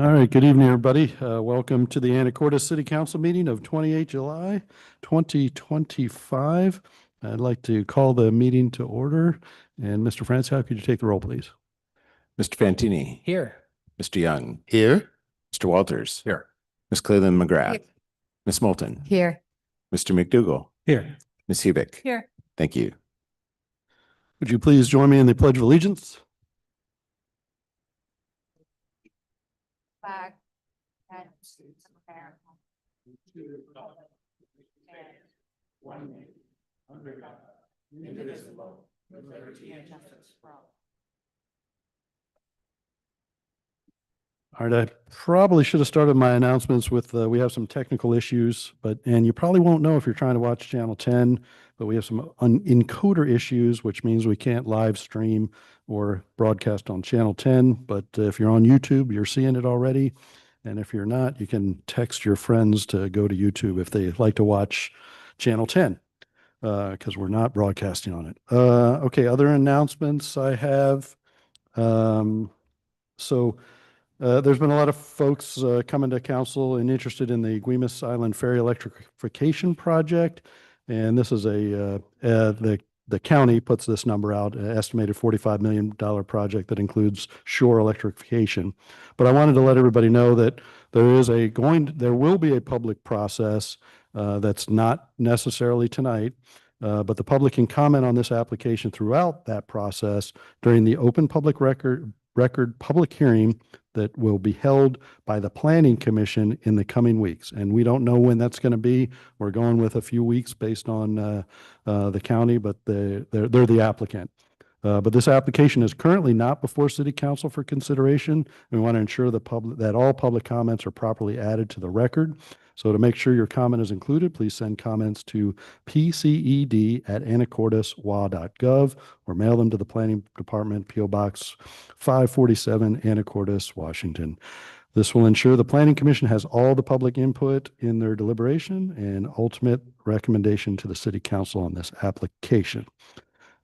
All right, good evening, everybody. Welcome to the Anacortes City Council meeting of 28 July 2025. I'd like to call the meeting to order. And Mr. Francois, could you take the roll, please? Mr. Fantini. Here. Mr. Young. Here. Mr. Walters. Here. Ms. Cleland McGrath. Here. Ms. Moulton. Here. Mr. McDougall. Here. Ms. Hubick. Here. Thank you. Would you please join me in the Pledge of Allegiance? Flag. Indivisible, with liberty and justice for all. All right, I probably should have started my announcements with, we have some technical issues, and you probably won't know if you're trying to watch Channel 10, but we have some encoder issues, which means we can't live stream or broadcast on Channel 10. But if you're on YouTube, you're seeing it already. And if you're not, you can text your friends to go to YouTube if they like to watch Channel 10, because we're not broadcasting on it. Okay, other announcements I have. There's been a lot of folks coming to council and interested in the Guimas Island Ferry Electrification Project. And this is the county puts this number out, an estimated $45 million project that includes shore electrification. But I wanted to let everybody know that there will be a public process that's not necessarily tonight, but the public can comment on this application throughout that process during the open public record public hearing that will be held by the Planning Commission in the coming weeks. And we don't know when that's going to be. We're going with a few weeks based on the county, but they're the applicant. But this application is currently not before City Council for consideration. We want to ensure that all public comments are properly added to the record. So to make sure your comment is included, please send comments to pced@anacorteswa.gov or mail them to the Planning Department, P.O. Box 547, Anacortes, Washington. This will ensure the Planning Commission has all the public input in their deliberation and ultimate recommendation to the City Council on this application.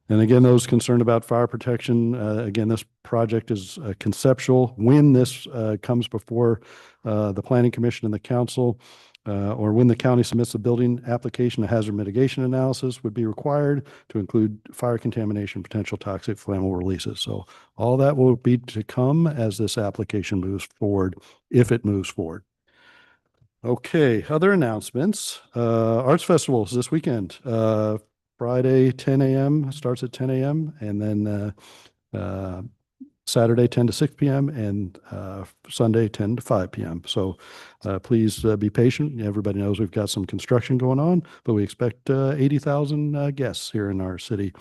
And again, those concerned about fire protection, again, this project is conceptual. When this comes before the Planning Commission and the Council, or when the county submits a building application, a hazard mitigation analysis would be required to include fire contamination, potential toxic flammable releases. So all that will be to come as this application moves forward, if it moves forward. Okay, other announcements. Arts festivals this weekend. Friday, 10 a.m. starts at 10 a.m. and then Saturday, 10 to 6 p.m. and Sunday, 10 to 5 p.m. So please be patient. Everybody knows we've got some construction going on, but we expect 80,000 guests here in our city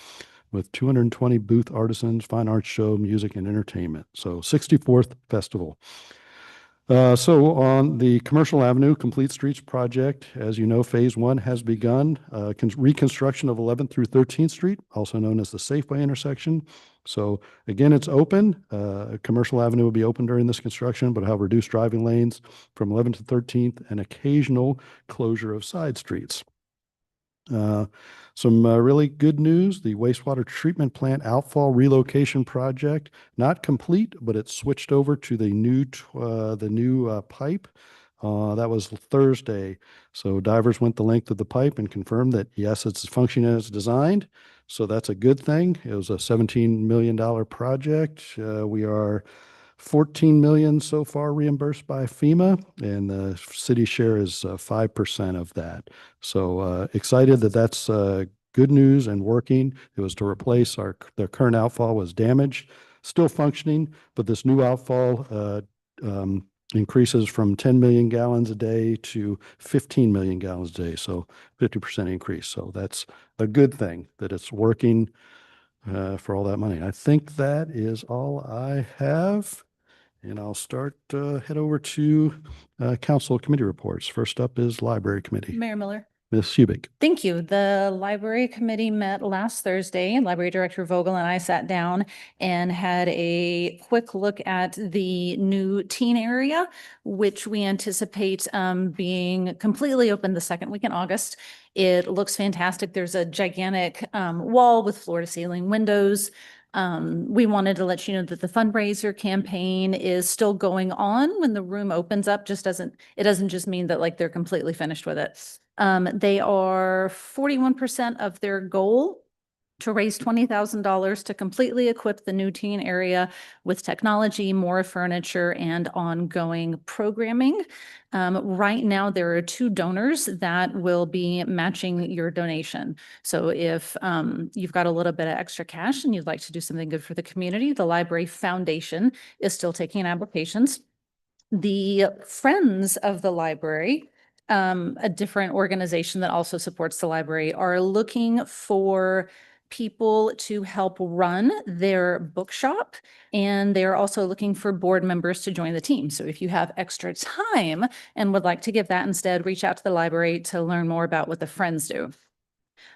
with 220 booth artisans, fine arts show, music, and entertainment. So 64th festival. So on the Commercial Avenue Complete Streets project, as you know, phase 1 has begun. Reconstruction of 11th through 13th Street, also known as the Safeway intersection. So again, it's open. Commercial Avenue will be open during this construction, but have reduced driving lanes from 11th to 13th and occasional closure of side streets. Some really good news. The wastewater treatment plant outfall relocation project, not complete, but it's switched over to the new pipe. That was Thursday. So divers went the length of the pipe and confirmed that, yes, it's functioning as designed. So that's a good thing. It was a $17 million project. We are 14 million so far reimbursed by FEMA, and the city share is 5% of that. So excited that that's good news and working. It was to replace their current outfall was damaged, still functioning, but this new outfall increases from 10 million gallons a day to 15 million gallons a day. So 50% increase. So that's a good thing that it's working for all that money. I think that is all I have. And I'll head over to council committee reports. First up is library committee. Mayor Miller. Ms. Hubick. Thank you. The library committee met last Thursday. Library Director Vogel and I sat down and had a quick look at the new teen area, which we anticipate being completely open the second week in August. It looks fantastic. There's a gigantic wall with floor to ceiling windows. We wanted to let you know that the fundraiser campaign is still going on when the room opens up. It doesn't just mean that like they're completely finished with it. They are 41% of their goal to raise $20,000 to completely equip the new teen area with technology, more furniture, and ongoing programming. Right now, there are 2 donors that will be matching your donation. So if you've got a little bit of extra cash and you'd like to do something good for the community, the Library Foundation is still taking applications. The Friends of the Library, a different organization that also supports the library, are looking for people to help run their bookshop. And they're also looking for board members to join the team. So if you have extra time and would like to give that instead, reach out to the library to learn more about what the Friends do.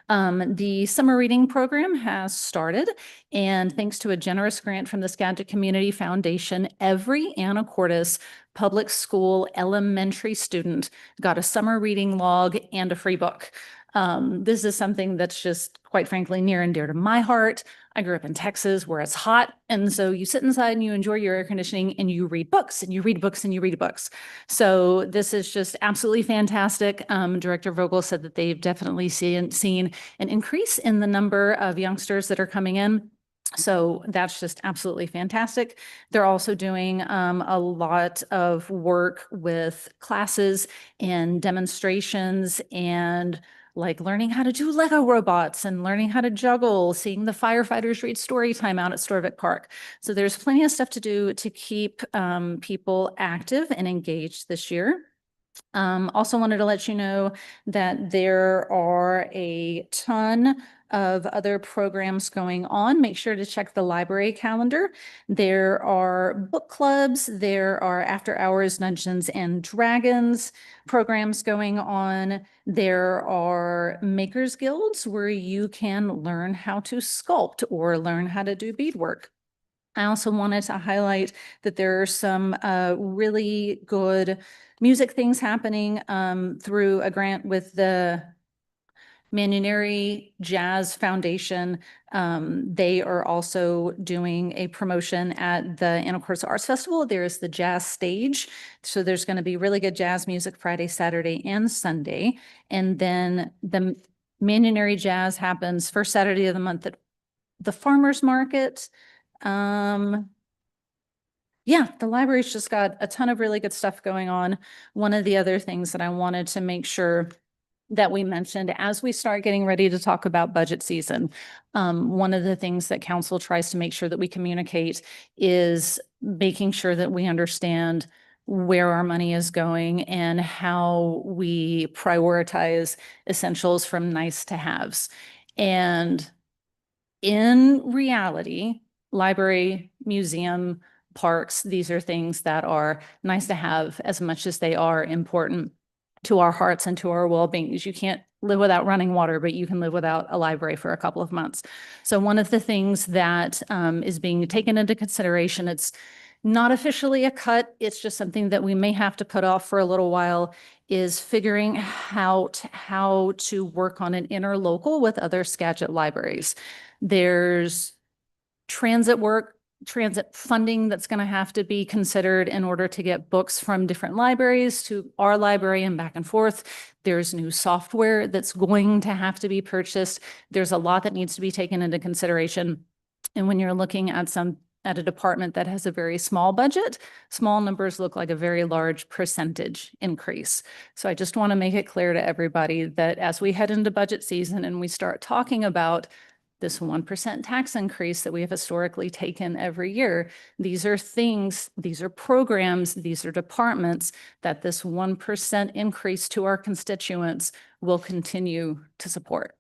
The summer reading program has started, and thanks to a generous grant from the Skagit Community Foundation, every Anacortes public school elementary student got a summer reading log and a free book. This is something that's just quite frankly near and dear to my heart. I grew up in Texas where it's hot. And so you sit inside and you enjoy your air conditioning and you read books and you read books and you read books. So this is just absolutely fantastic. Director Vogel said that they've definitely seen an increase in the number of youngsters that are coming in. So that's just absolutely fantastic. They're also doing a lot of work with classes and demonstrations and like learning how to do Lego robots and learning how to juggle, seeing the firefighters read story time out at Storvik Park. So there's plenty of stuff to do to keep people active and engaged this year. Also wanted to let you know that there are a ton of other programs going on. Make sure to check the library calendar. There are book clubs, there are after hours Dungeons and Dragons programs going on. There are makers guilds where you can learn how to sculpt or learn how to do beadwork. I also wanted to highlight that there are some really good music things happening through a grant with the Manuary Jazz Foundation. They are also doing a promotion at the Anacortes Arts Festival. There's the jazz stage. So there's going to be really good jazz music Friday, Saturday, and Sunday. And then the Manuary Jazz happens first Saturday of the month at the farmer's market. Yeah, the library's just got a ton of really good stuff going on. One of the other things that I wanted to make sure that we mentioned as we start getting ready to talk about budget season, one of the things that council tries to make sure that we communicate is making sure that we understand where our money is going and how we prioritize essentials from nice to haves. And in reality, library, museum, parks, these are things that are nice to have as much as they are important to our hearts and to our well-being. You can't live without running water, but you can live without a library for a couple of months. So one of the things that is being taken into consideration, it's not officially a cut, it's just something that we may have to put off for a little while, is figuring out how to work on an interlocal with other Skagit libraries. There's transit funding that's going to have to be considered in order to get books from different libraries to our library and back and forth. There's new software that's going to have to be purchased. There's a lot that needs to be taken into consideration. And when you're looking at a department that has a very small budget, small numbers look like a very large percentage increase. So I just want to make it clear to everybody that as we head into budget season and we start talking about this 1% tax increase that we have historically taken every year, these are things, these are programs, these are departments that this 1% increase to our constituents will continue to support.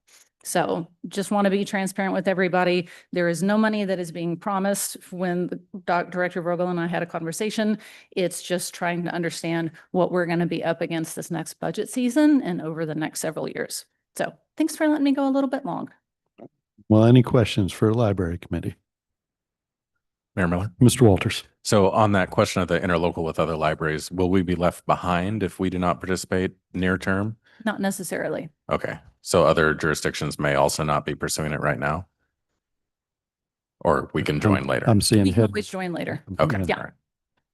So just want to be transparent with everybody. There is no money that is being promised. When Director Vogel and I had a conversation, it's just trying to understand what we're going to be up against this next budget season and over the next several years. So thanks for letting me go a little bit long. Well, any questions for library committee? Mayor Miller. Mr. Walters. So on that question of the interlocal with other libraries, will we be left behind if we do not participate near term? Not necessarily. Okay. So other jurisdictions may also not be pursuing it right now? or we can join later. I'm seeing We can head. always join later. Okay. Yeah. All right.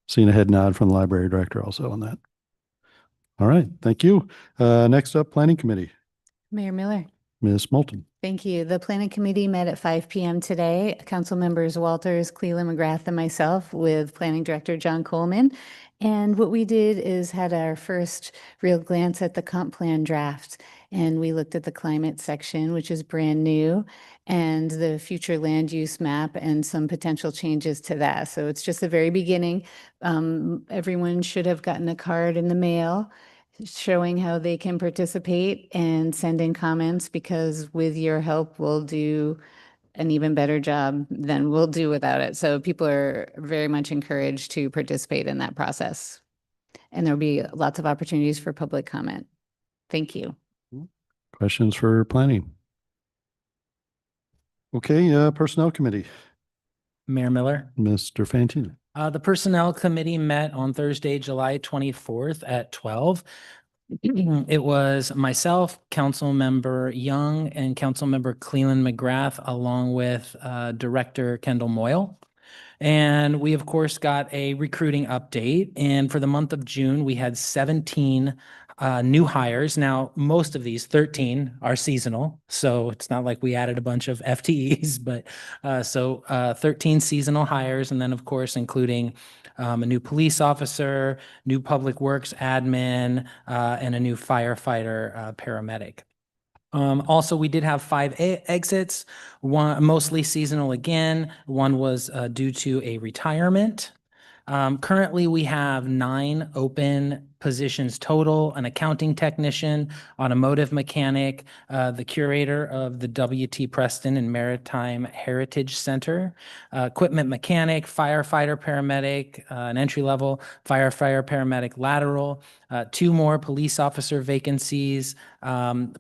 Seeing a head nod from the library director also on that. All right, thank you. Next up, Planning Committee, Mayor Miller. Ms. Moulton. Thank you. The planning committee met at 5 p.m. today. Council members Walters, Cleland, McGrath, and myself with planning director John Coleman. And what we did is had our first real glance at the comp plan draft. And we looked at the climate section, which is brand new, and the future land use map and some potential changes to that. So it's just the very beginning. Everyone should have gotten a card in the mail showing how they can participate and send in comments, because with your help, we'll do an even better job than we'll do without it. So people are very much encouraged to participate in that process. And there'll be lots of opportunities for public comment. Thank you. Questions for planning? Okay, Personnel Committee, Mayor Miller. Mr. Fantino. The Personnel Committee met on Thursday, July 24th at 12. It was myself, Councilmember Young, and Councilmember Cleland McGrath, along with Director Kendall Moyle. And we, of course, got a recruiting update. And for the month of June, we had 17 new hires. Now, most of these, 13, are seasonal. So it's not like we added a bunch of FTEs, but 13 seasonal hires. And then, of course, including a new police officer, new public works admin, and a new firefighter paramedic. Also, we did have 5 exits, one mostly seasonal again. One was due to a retirement. Currently, we have 9 open positions total: an accounting technician, automotive mechanic, the curator of the W.T. Preston and Maritime Heritage Center, equipment mechanic, firefighter paramedic, an entry-level firefighter paramedic lateral, 2 more police officer vacancies,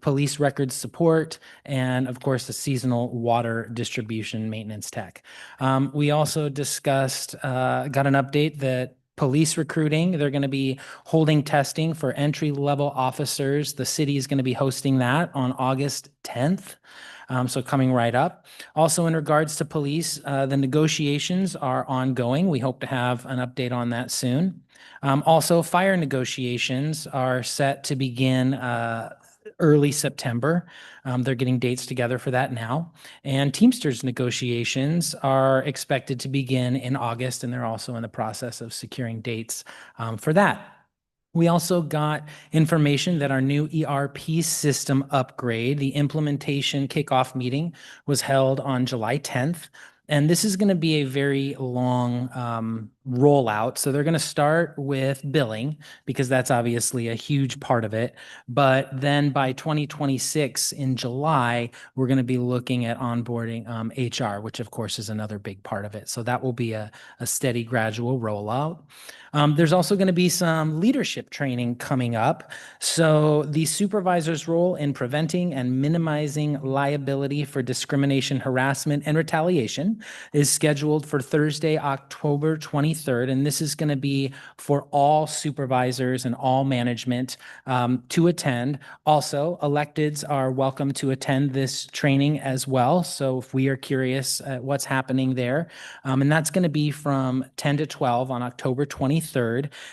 police records support, and of course, the seasonal water distribution maintenance tech. We also discussed, got an update that police recruiting, they're going to be holding testing for entry-level officers. The city is going to be hosting that on August 10th. So coming right up. Also, in regards to police, the negotiations are ongoing. We hope to have an update on that soon. Also, fire negotiations are set to begin early September. They're getting dates together for that now. And Teamsters negotiations are expected to begin in August, and they're also in the process of securing dates for that. We also got information that our new ERP system upgrade, the implementation kickoff meeting, was held on July 10th. And this is going to be a very long rollout. So they're going to start with billing, because that's obviously a huge part of it. But then by 2026 in July, we're going to be looking at onboarding HR, which of course is another big part of it. So that will be a steady, gradual rollout. There's also going to be some leadership training coming up. So the supervisor's role in preventing and minimizing liability for discrimination, harassment, and retaliation is scheduled for Thursday, October 23rd. And this is going to be for all supervisors and all management to attend. Also, electeds are welcome to attend this training as well. So if we are curious at what's happening there, and that's going to be from 10 to 12 on October 23rd.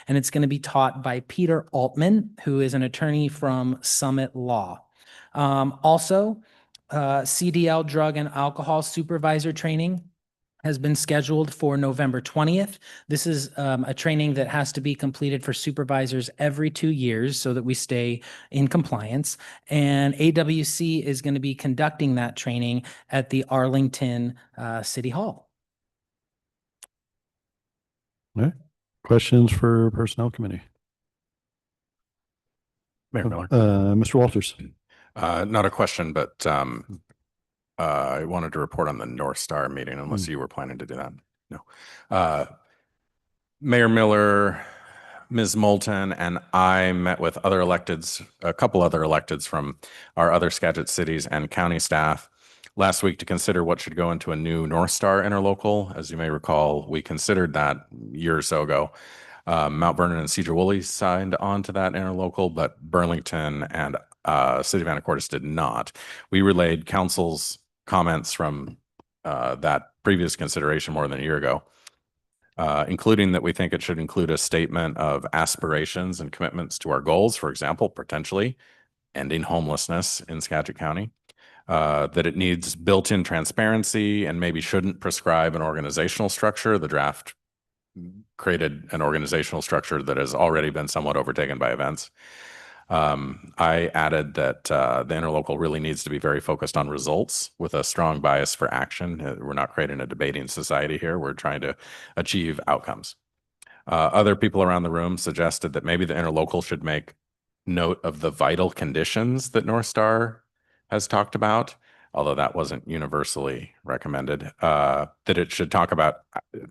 And it's going to be taught by Peter Altman, who is an attorney from Summit Law. Also, CDL drug and alcohol supervisor training has been scheduled for November 20th. This is a training that has to be completed for supervisors every 2 years so that we stay in compliance. And AWC is going to be conducting that training at the Arlington City Hall. All right. Questions for Personnel Committee? Mayor Miller. Mr. Walters. Not a question, but I wanted to report on the North Star meeting, unless you were planning to do that. No. Mayor Miller, Ms. Moulton, and I met with other electeds, a couple other electeds from our other Skagit cities and county staff last week to consider what should go into a new North Star interlocal. As you may recall, we considered that a year or so ago. Mount Vernon and Cedar Woolley signed on to that interlocal, but Burlington and City of Anacortes did not. We relayed council's comments from that previous consideration more than a year ago, including that we think it should include a statement of aspirations and commitments to our goals, for example, potentially ending homelessness in Skagit County, that it needs built-in transparency and maybe shouldn't prescribe an organizational structure. The draft created an organizational structure that has already been somewhat overtaken by events. I added that the interlocal really needs to be very focused on results with a strong bias for action. We're not creating a debating society here. We're trying to achieve outcomes. Other people around the room suggested that maybe the interlocal should make note of the vital conditions that North Star has talked about, although that wasn't universally recommended, that it should talk about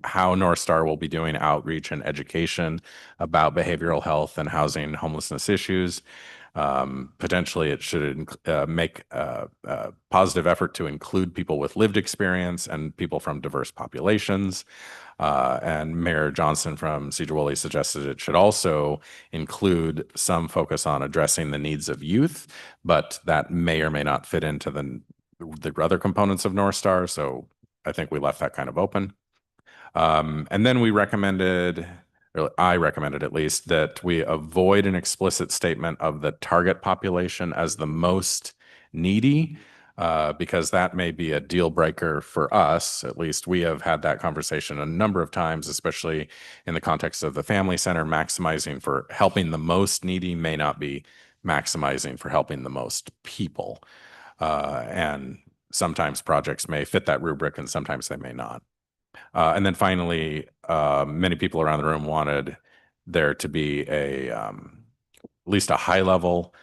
how North Star will be doing outreach and education about behavioral health and housing homelessness issues. Potentially, it should make a positive effort to include people with lived experience and people from diverse populations. And Mayor Johnson from Cedar suggested it should also include some focus on addressing the needs of youth, but that may or may not fit into the other components of North Star. So I think we left that kind of open. And then we recommended, or I recommended at least, that we avoid an explicit statement of the target population as the most needy, because that may be a deal breaker for us. At least we have had that conversation a number of times, especially in the context of the family center. Maximizing for helping the most needy may not be maximizing for helping the most people. And sometimes projects may fit that rubric and sometimes they may not. And then finally, many people around the room wanted there to be at least a high level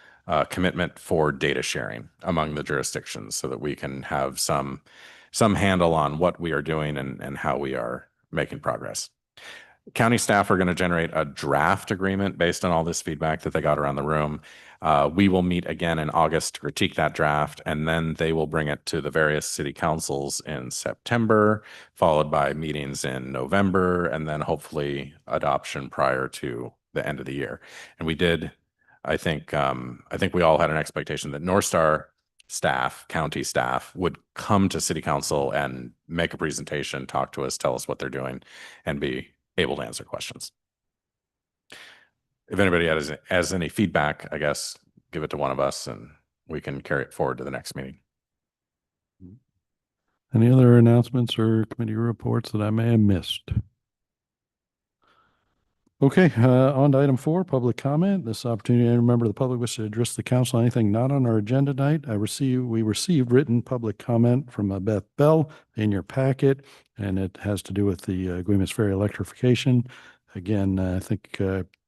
commitment for data sharing among the jurisdictions so that we can have some handle on what we are doing and how we are making progress. County staff are going to generate a draft agreement based on all this feedback that they got around the room. We will meet again in August to critique that draft, and then they will bring it to the various city councils in September, followed by meetings in November, and then hopefully adoption prior to the end of the year. And we did, I think we all had an expectation that North Star staff, county staff, would come to city council and make a presentation, talk to us, tell us what they're doing, and be able to answer questions. If anybody has any feedback, I guess, give it to one of us and we can carry it forward to the next meeting. Any other announcements or committee reports that I may have missed? Okay, on to item 4, public comment. This opportunity, I remember the public wishes to address the council on anything not on our agenda tonight. We received written public comment from Beth Bell in your packet, and it has to do with the Agreements Ferry electrification. Again, I think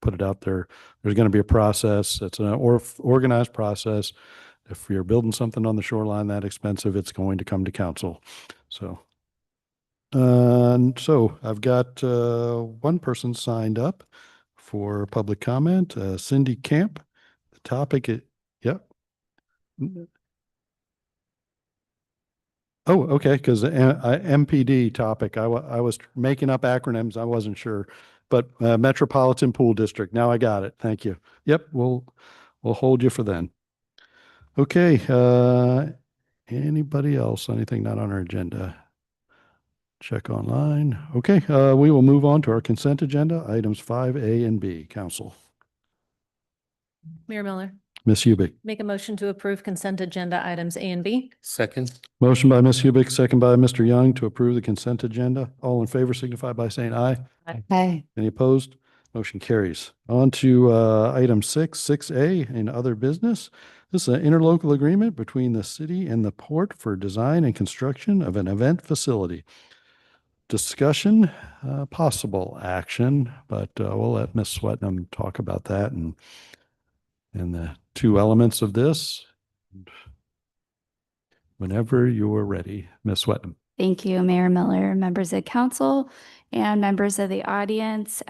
put it out there. There's going to be a process. It's an organized process. If you're building something on the shoreline that expensive, it's going to come to council. So I've got one person signed up for public comment, Cindy Camp. The topic is, yep. Oh, okay, because MPD topic, I was making up acronyms, I wasn't sure, but Metropolitan Pool District, now I got it, thank you. Yep, we'll hold you for then. Okay, anybody else, anything not on our agenda? Check online. Okay, we will move on to our consent agenda, items 5A and B. Council. Mayor Miller, Ms. Hubick. make a motion to approve consent agenda items A and B. Second. Motion by Ms. Hubick, second by Mr. Young to approve the consent agenda. All in favor signify by saying aye. Aye. Any opposed? Motion carries. On to item 6A in other business. This is an interlocal agreement between the city and the port for design and construction of an event facility. Discussion, possible action, but we'll let Ms. Swetnam talk about that and the two elements of this. Whenever you're ready, Ms. Swetnam. Thank you, Mayor Miller, members of council, and members of the audience.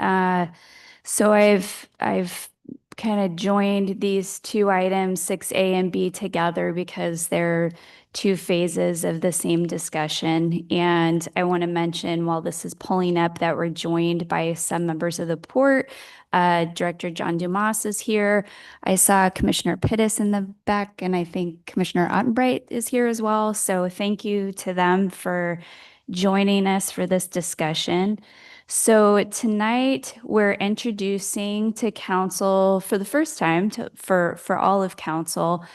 So I've kind of joined these two items, 6A and B, together because they're two phases of the same discussion. And I want to mention, while this is pulling up, that we're joined by some members of the port. Director John Dumas is here. I saw Commissioner Pittis in the back, and I think Commissioner Ottenbright is here as well. So thank you to them for joining us for this discussion. So tonight we're introducing to council for the first time for all of council,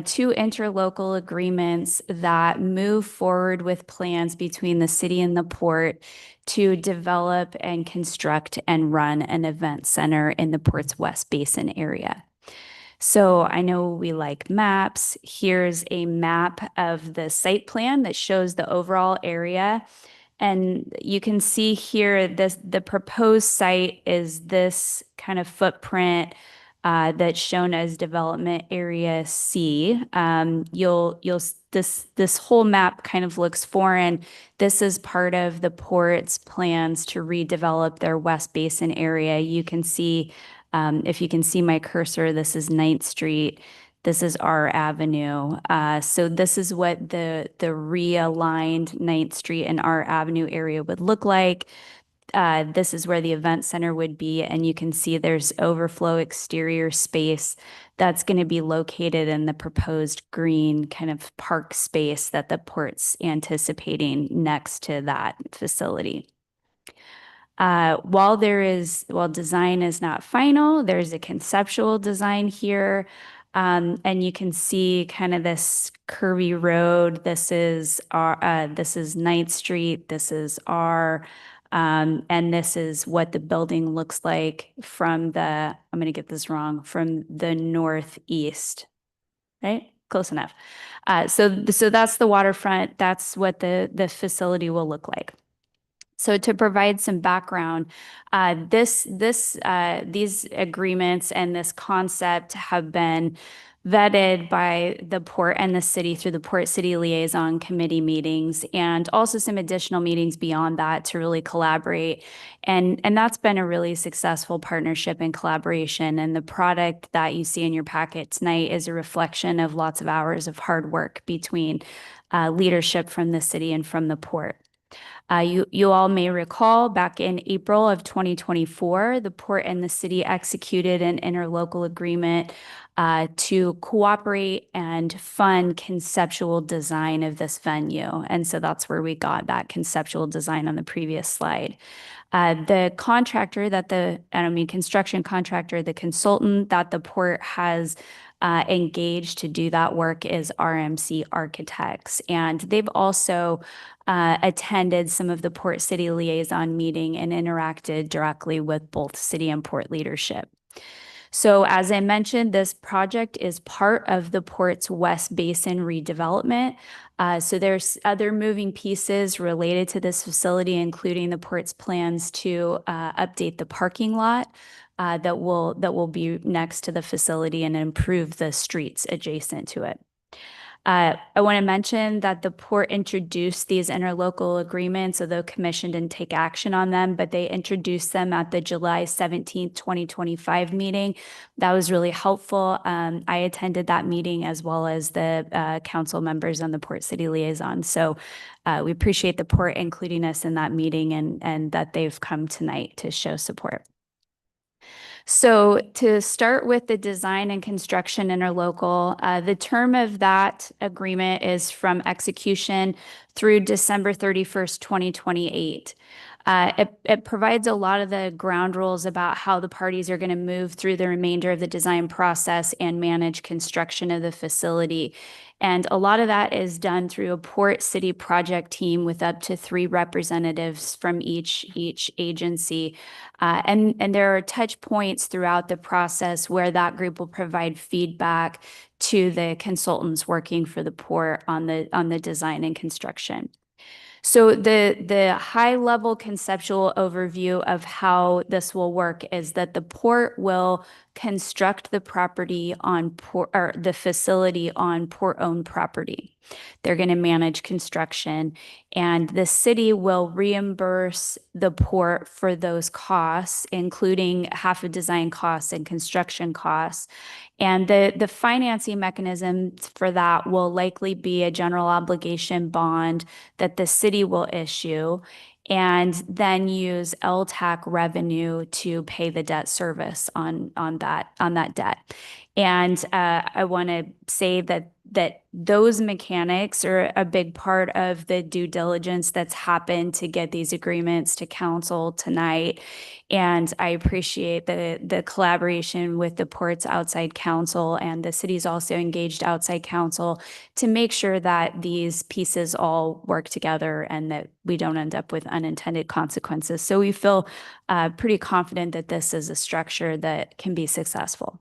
two interlocal agreements that move forward with plans between the city and the port to develop and construct and run an event center in the port's West Basin area. So I know we like maps. Here's a map of the site plan that shows the overall area. And you can see here the proposed site is this kind of footprint that's shown as development area C. This whole map kind of looks foreign. This is part of the port's plans to redevelop their West Basin area. You can see, if you can see my cursor, this is 9th Street. This is R Avenue. So this is what the realigned 9th Street and R Avenue area would look like. This is where the event center would be, and you can see there's overflow exterior space that's going to be located in the proposed green kind of park space that the port's anticipating next to that facility. While design is not final, there's a conceptual design here. And you can see kind of this curvy road. This is 9th Street. This is R. And this is what the building looks like from I'm going to get this wrong, from the northeast, right? Close enough. So that's the waterfront. That's what the facility will look like. So to provide some background, these agreements and this concept have been vetted by the port and the city through the Port City Liaison Committee meetings, and also some additional meetings beyond that to really collaborate. And that's been a really successful partnership and collaboration. And the product that you see in your packet tonight is a reflection of lots of hours of hard work between leadership from the city and from the port. You all may recall back in April of 2024, the port and the city executed an interlocal agreement to cooperate and fund conceptual design of this venue. And so that's where we got that conceptual design on the previous slide. The contractor construction contractor, the consultant that the port has engaged to do that work is RMC Architects. And they've also attended some of the Port City Liaison meeting and interacted directly with both city and port leadership. So as I mentioned, this project is part of the port's West Basin redevelopment. So there's other moving pieces related to this facility, including the port's plans to update the parking lot that will be next to the facility and improve the streets adjacent to it. I want to mention that the port introduced these interlocal agreements, although commission didn't take action on them, but they introduced them at the July 17th, 2025 meeting. That was really helpful. I attended that meeting as well as the council members on the Port City Liaison. So we appreciate the port including us in that meeting and that they've come tonight to show support. So to start with the design and construction interlocal, the term of that agreement is from execution through December 31st, 2028. It provides a lot of the ground rules about how the parties are going to move through the remainder of the design process and manage construction of the facility. And a lot of that is done through a port city project team with up to 3 representatives from each agency. And there are touch points throughout the process where that group will provide feedback to the consultants working for the port on the design and construction. So the high level conceptual overview of how this will work is that the port will construct the property on port, or the facility on port-owned property. They're going to manage construction, and the city will reimburse the port for those costs, including half of design costs and construction costs. And the financing mechanism for that will likely be a general obligation bond that the city will issue, and then use LTAC revenue to pay the debt service on that debt. And I want to say that those mechanics are a big part of the due diligence that's happened to get these agreements to council tonight. And I appreciate the collaboration with the port's outside counsel, and the city's also engaged outside counsel to make sure that these pieces all work together and that we don't end up with unintended consequences. So we feel pretty confident that this is a structure that can be successful.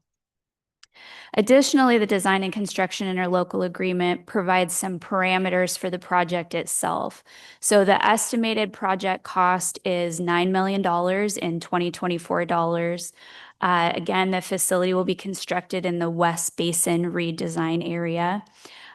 Additionally, the design and construction interlocal agreement provides some parameters for the project itself. So the estimated project cost is $9 million in 2024 dollars. Again, the facility will be constructed in the West Basin redesign area.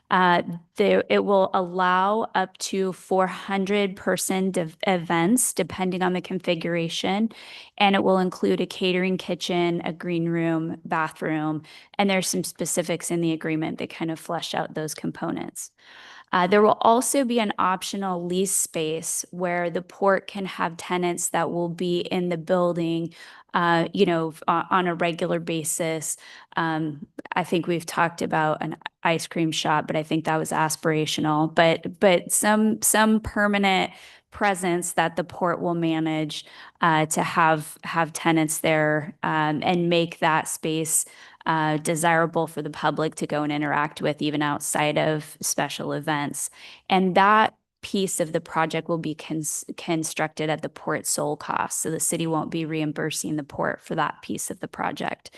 It will allow up to 400-person events, depending on the configuration, and it will include a catering kitchen, a green room, bathroom, and there's some specifics in the agreement that kind of flesh out those components. There will also be an optional lease space where the port can have tenants that will be in the building, on a regular basis. I think we've talked about an ice cream shop, but I think that was aspirational. But some permanent presence that the port will manage to have tenants there, and make that space desirable for the public to go and interact with, even outside of special events. And that piece of the project will be constructed at the port's sole cost. So the city won't be reimbursing the port for that piece of the project.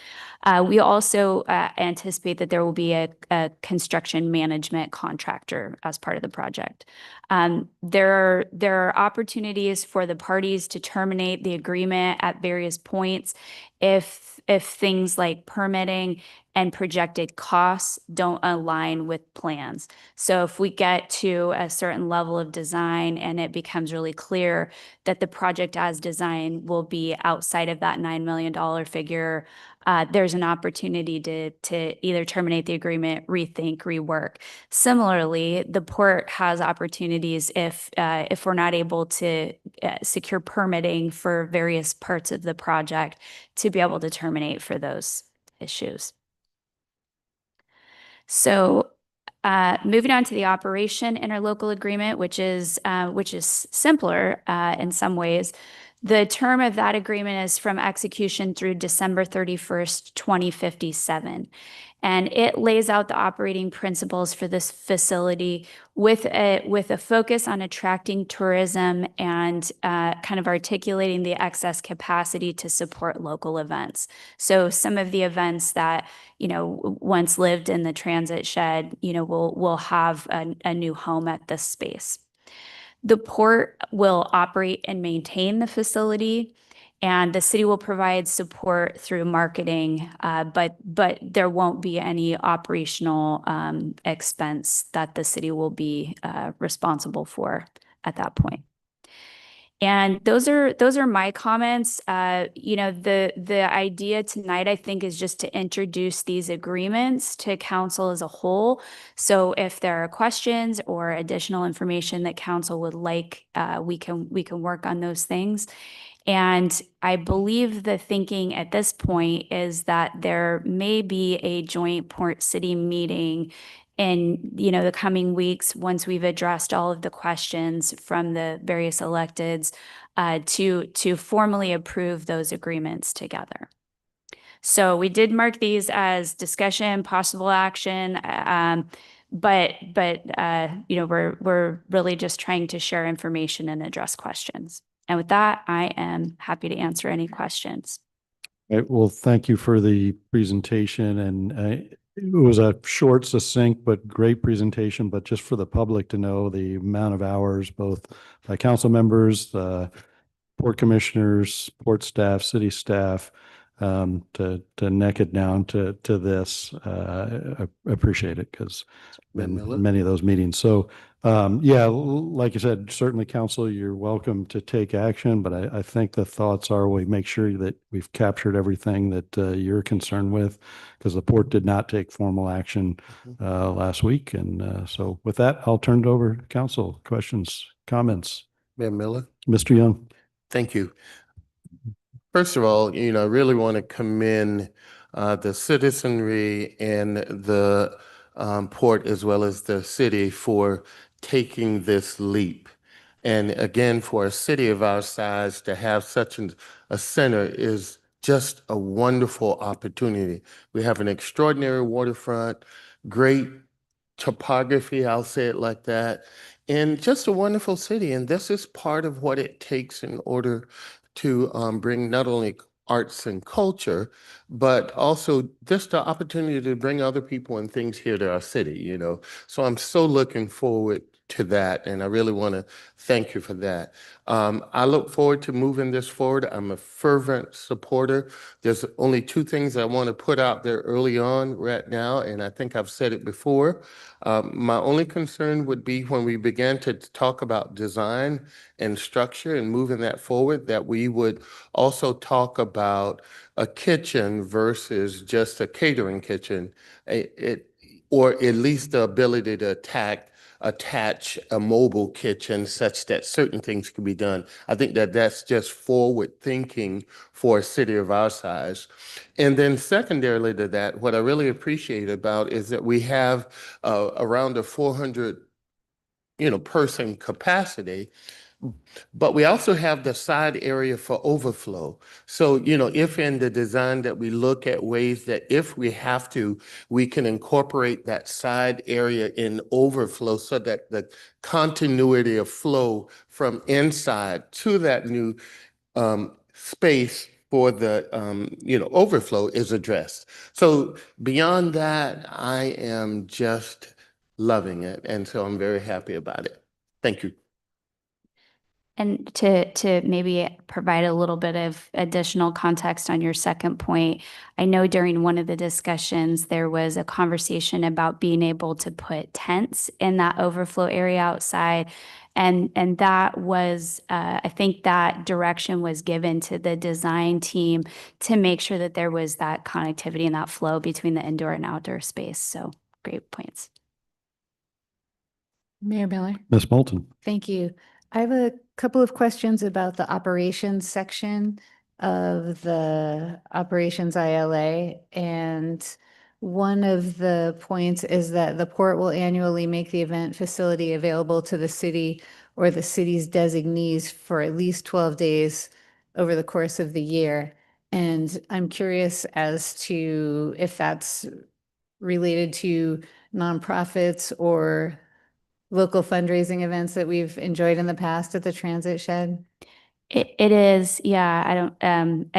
We also anticipate that there will be a construction management contractor as part of the project. There are opportunities for the parties to terminate the agreement at various points if things like permitting and projected costs don't align with plans. So if we get to a certain level of design and it becomes really clear that the project as designed will be outside of that $9 million figure, there's an opportunity to either terminate the agreement, rethink, rework. Similarly, the port has opportunities if we're not able to secure permitting for various parts of the project to be able to terminate for those issues. So moving on to the operation interlocal agreement, which is simpler in some ways. The term of that agreement is from execution through December 31st, 2057. And it lays out the operating principles for this facility with a focus on attracting tourism and kind of articulating the excess capacity to support local events. So some of the events that, once lived in the transit shed, will have a new home at this space. The port will operate and maintain the facility, and the city will provide support through marketing, but there won't be any operational expense that the city will be responsible for at that point. And those are my comments. The idea tonight, I think, is just to introduce these agreements to council as a whole. So if there are questions or additional information that council would like, we can work on those things. And I believe the thinking at this point is that there may be a joint port city meeting in the coming weeks, once we've addressed all of the questions from the various electeds, to formally approve those agreements together. So we did mark these as discussion, possible action, but we're really just trying to share information and address questions. And with that, I am happy to answer any questions. Right, well, thank you for the presentation, and it was a short, succinct, but great presentation. But just for the public to know the amount of hours, both by council members, port commissioners, port staff, city staff, to neck it down to this. I appreciate it because been Miller? in many of those meetings. So yeah, like you said, certainly council, you're welcome to take action, but I think the thoughts are we make sure that we've captured everything that you're concerned with, because the port did not take formal action last week. And so with that, I'll turn it over to council. Questions, comments? Mayor Miller? Mr. Young. Thank you. First of all, I really want to commend the citizenry and the port as well as the city for taking this leap. And again, for a city of our size to have such a center is just a wonderful opportunity. We have an extraordinary waterfront, great topography, I'll say it like that, and just a wonderful city. And this is part of what it takes in order to bring not only arts and culture, but also just the opportunity to bring other people and things here to our city. So I'm so looking forward to that, and I really want to thank you for that. I look forward to moving this forward. I'm a fervent supporter. There's only two things I want to put out there early on right now, and I think I've said it before. My only concern would be when we began to talk about design and structure and moving that forward, that we would also talk about a kitchen versus just a catering kitchen, or at least the ability to attach a mobile kitchen such that certain things can be done. I think that that's just forward thinking for a city of our size. And then secondarily to that, what I really appreciate about is that we have around a 400 person capacity, but we also have the side area for overflow. So, if in the design that we look at ways that if we have to, we can incorporate that side area in overflow so that the continuity of flow from inside to that new space for the overflow is addressed. So beyond that, I am just loving it, and so I'm very happy about it. Thank you. And to maybe provide a little bit of additional context on your second point, I know during one of the discussions, there was a conversation about being able to put tents in that overflow area outside. And that was, I think that direction was given to the design team to make sure that there was that connectivity and that flow between the indoor and outdoor space. So great points. Mayor Miller? Ms. Moulton. Thank you. I have a couple of questions about the operations section of the operations ILA. And one of the points is that the port will annually make the event facility available to the city or the city's designees for at least 12 days over the course of the year. And I'm curious as to if that's related to nonprofits or local fundraising events that we've enjoyed in the past at the transit shed? It is, yeah. I don't,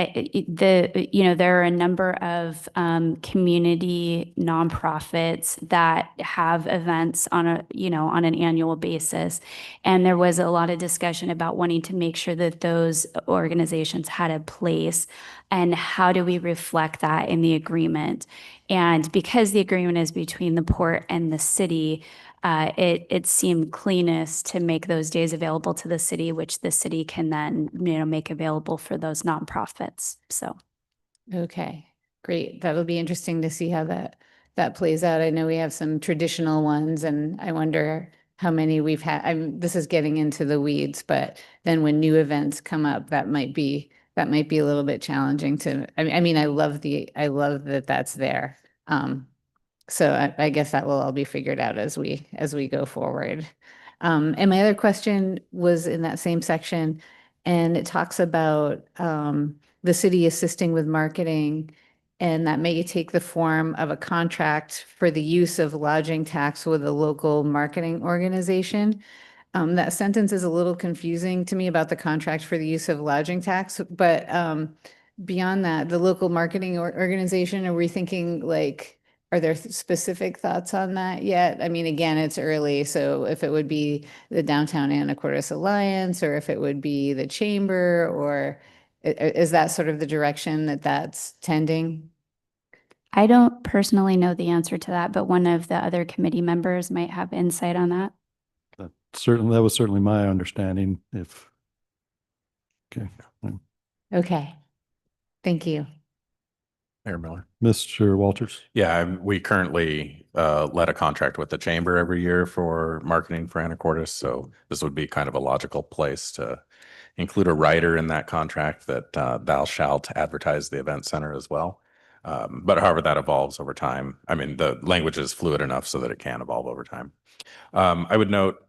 there are a number of community nonprofits that have events on on an annual basis. And there was a lot of discussion about wanting to make sure that those organizations had a place, and how do we reflect that in the agreement? And because the agreement is between the port and the city, it seemed cleanest to make those days available to the city, which the city can then, make available for those nonprofits. So. Okay, great. That'll be interesting to see how that plays out. I know we have some traditional ones, and I wonder how many we've had. This is getting into the weeds, but then when new events come up, that might be a little bit challenging to. I mean, I love that that's there. So I guess that will all be figured out as we go forward. And my other question was in that same section, and it talks about the city assisting with marketing, and that may take the form of a contract for the use of lodging tax with a local marketing organization. That sentence is a little confusing to me about the contract for the use of lodging tax, but beyond that, the local marketing organization, are we thinking are there specific thoughts on that yet? I mean, again, it's early, so if it would be the Downtown Anacortes Alliance, or if it would be the chamber, or Is that sort of the direction that that's tending? I don't personally know the answer to that, but one of the other committee members might have insight on that. That was certainly my understanding. Okay. Okay. Thank you. Mayor Miller. Mr. Walters. Yeah, we currently let a contract with the chamber every year for marketing for Anacortes. So this would be kind of a logical place to include a writer in that contract that thou shalt advertise the event center as well. But however that evolves over time, I mean, the language is fluid enough so that it can evolve over time. I would note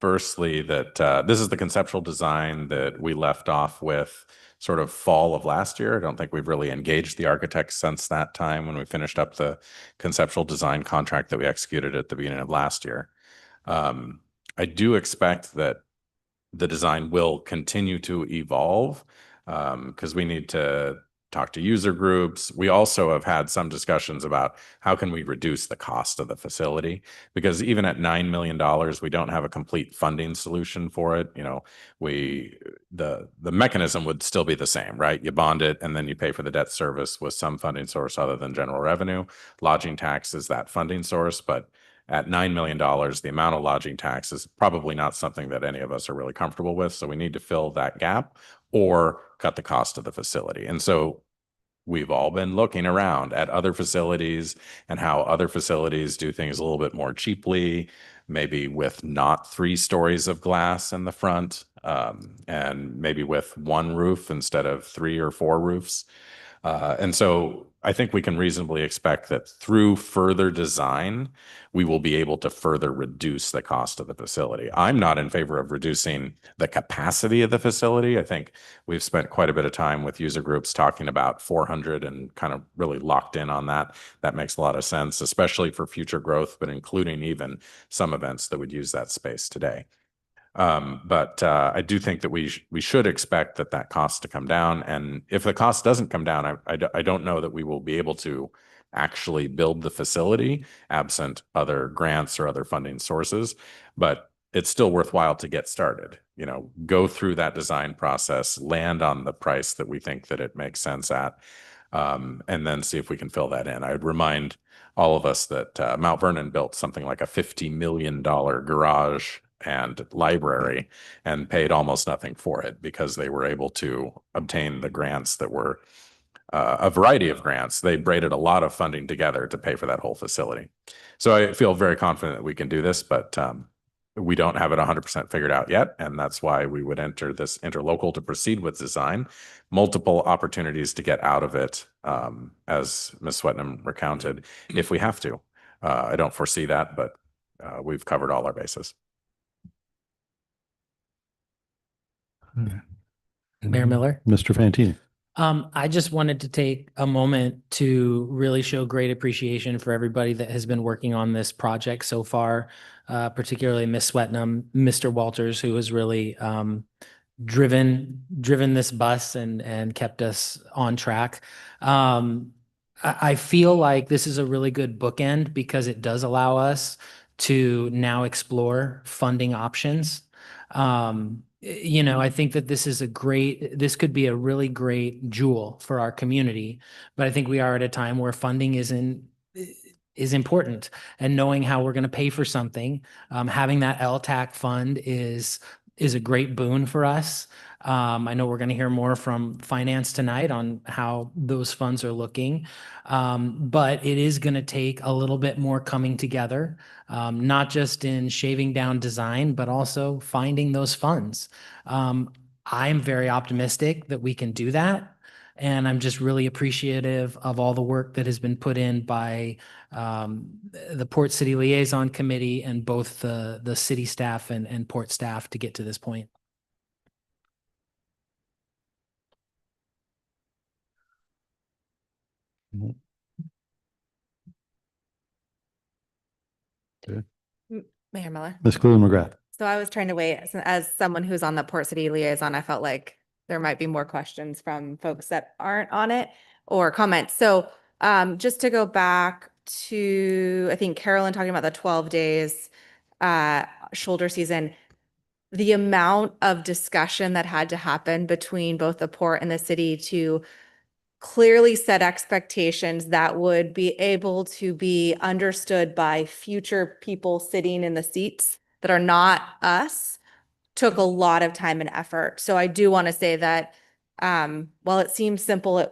firstly that this is the conceptual design that we left off with sort of fall of last year. I don't think we've really engaged the architects since that time when we finished up the conceptual design contract that we executed at the beginning of last year. I do expect that the design will continue to evolve because we need to talk to user groups. We also have had some discussions about how can we reduce the cost of the facility, because even at $9 million, we don't have a complete funding solution for it. You know, the mechanism would still be the same, right? You bond it and then you pay for the debt service with some funding source other than general revenue. Lodging tax is that funding source, but at $9 million, the amount of lodging tax is probably not something that any of us are really comfortable with. So we need to fill that gap or cut the cost of the facility. And so we've all been looking around at other facilities and how other facilities do things a little bit more cheaply, maybe with not 3 stories of glass in the front, and maybe with 1 roof instead of 3 or 4 roofs. And so I think we can reasonably expect that through further design, we will be able to further reduce the cost of the facility. I'm not in favor of reducing the capacity of the facility. I think we've spent quite a bit of time with user groups talking about 400 and kind of really locked in on that. That makes a lot of sense, especially for future growth, but including even some events that would use that space today. But I do think that we should expect that cost to come down. And if the cost doesn't come down, I don't know that we will be able to actually build the facility absent other grants or other funding sources. But it's still worthwhile to get started, you know, go through that design process, land on the price that we think that it makes sense at, and then see if we can fill that in. I would remind all of us that Mount Vernon built something like a $50 million garage and library and paid almost nothing for it because they were able to obtain the grants that were a variety of grants. They braided a lot of funding together to pay for that whole facility. So I feel very confident that we can do this, but we don't have it 100% figured out yet. And that's why we would enter this interlocal to proceed with design, multiple opportunities to get out of it, as Ms. Swetnam recounted, if we have to. I don't foresee that, but we've covered all our bases. Mayor Miller. Mr. Fantini. I just wanted to take a moment to really show great appreciation for everybody that has been working on this project so far, particularly Ms. Swetnam, Mr. Walters, who has really driven this bus and kept us on track. I feel like this is a really good bookend because it does allow us to now explore funding options. You know, I think that this could be a really great jewel for our community, but I think we are at a time where funding is important, and knowing how we're going to pay for something, having that LTAC fund is a great boon for us. I know we're going to hear more from finance tonight on how those funds are looking, but it is going to take a little bit more coming together, not just in shaving down design, but also finding those funds. I'm very optimistic that we can do that. And I'm just really appreciative of all the work that has been put in by the Port City Liaison Committee and both the city staff and port staff to get to this point. Mayor Miller. Ms. Cleland McGrath. So I was trying to wait as someone who's on the Port City Liaison. I felt like there might be more questions from folks that aren't on it or comments. So just to go back to, I think Carolyn talking about the 12 days shoulder season. the amount of discussion that had to happen between both the port and the city to clearly set expectations that would be able to be understood by future people sitting in the seats that are not us took a lot of time and effort. So I do want to say that while it seems simple,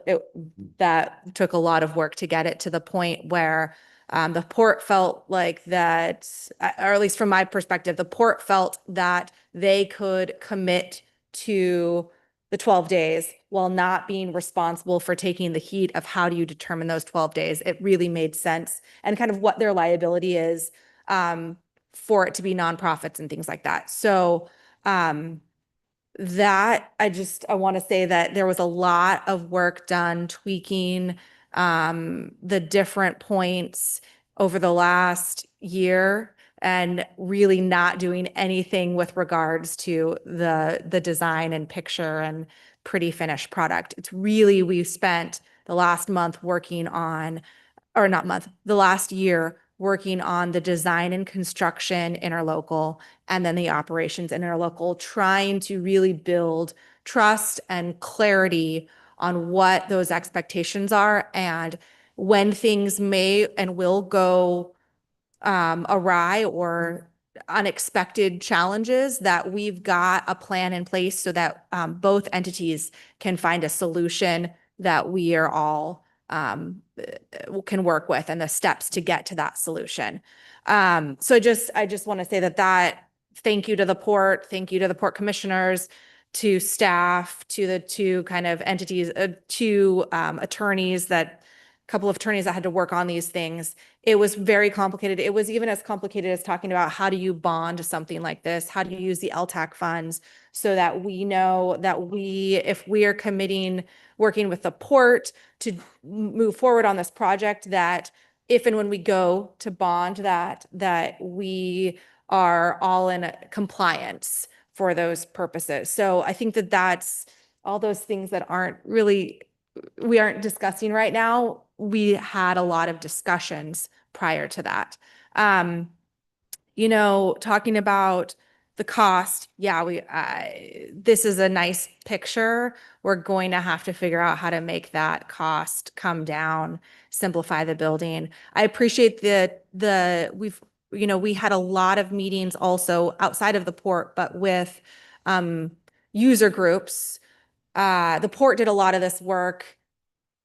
that took a lot of work to get it to the point where the port felt like that, or at least from my perspective, the port felt that they could commit to the 12 days while not being responsible for taking the heat of how do you determine those 12 days. It really made sense and kind of what their liability is for it to be nonprofits and things like that. So that I want to say that there was a lot of work done tweaking the different points over the last year and really not doing anything with regards to the design and picture and pretty finished product. It's really, we've spent the last month working on, or not month, the last year working on the design and construction interlocal and then the operations interlocal, trying to really build trust and clarity on what those expectations are and when things may and will go awry or unexpected challenges, that we've got a plan in place so that both entities can find a solution that we are all can work with and the steps to get to that solution. So I just want to say that thank you to the port, thank you to the port commissioners, to staff, to the two kind of entities, two attorneys couple of attorneys that had to work on these things. It was very complicated. It was even as complicated as talking about how do you bond something like this? How do you use the LTAC funds so that we know that if we are working with the port to move forward on this project, that if and when we go to bond that we are all in compliance for those purposes. So I think that that's all those things that we aren't discussing right now. We had a lot of discussions prior to that. Talking about the cost, this is a nice picture. We're going to have to figure out how to make that cost come down, simplify the building. I appreciate we had a lot of meetings also outside of the port, but with user groups. The port did a lot of this work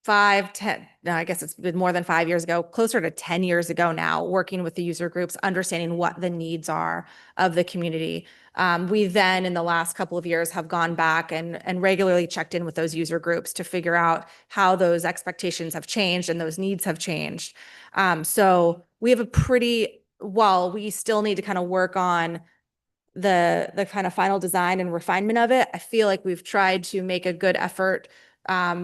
10, no, I guess it's been more than 5 years ago, closer to 10 years ago now, working with the user groups, understanding what the needs are of the community. We then, in the last couple of years, have gone back and regularly checked in with those user groups to figure out how those expectations have changed and those needs have changed. So we have while we still need to kind of work on the kind of final design and refinement of it, I feel like we've tried to make a good effort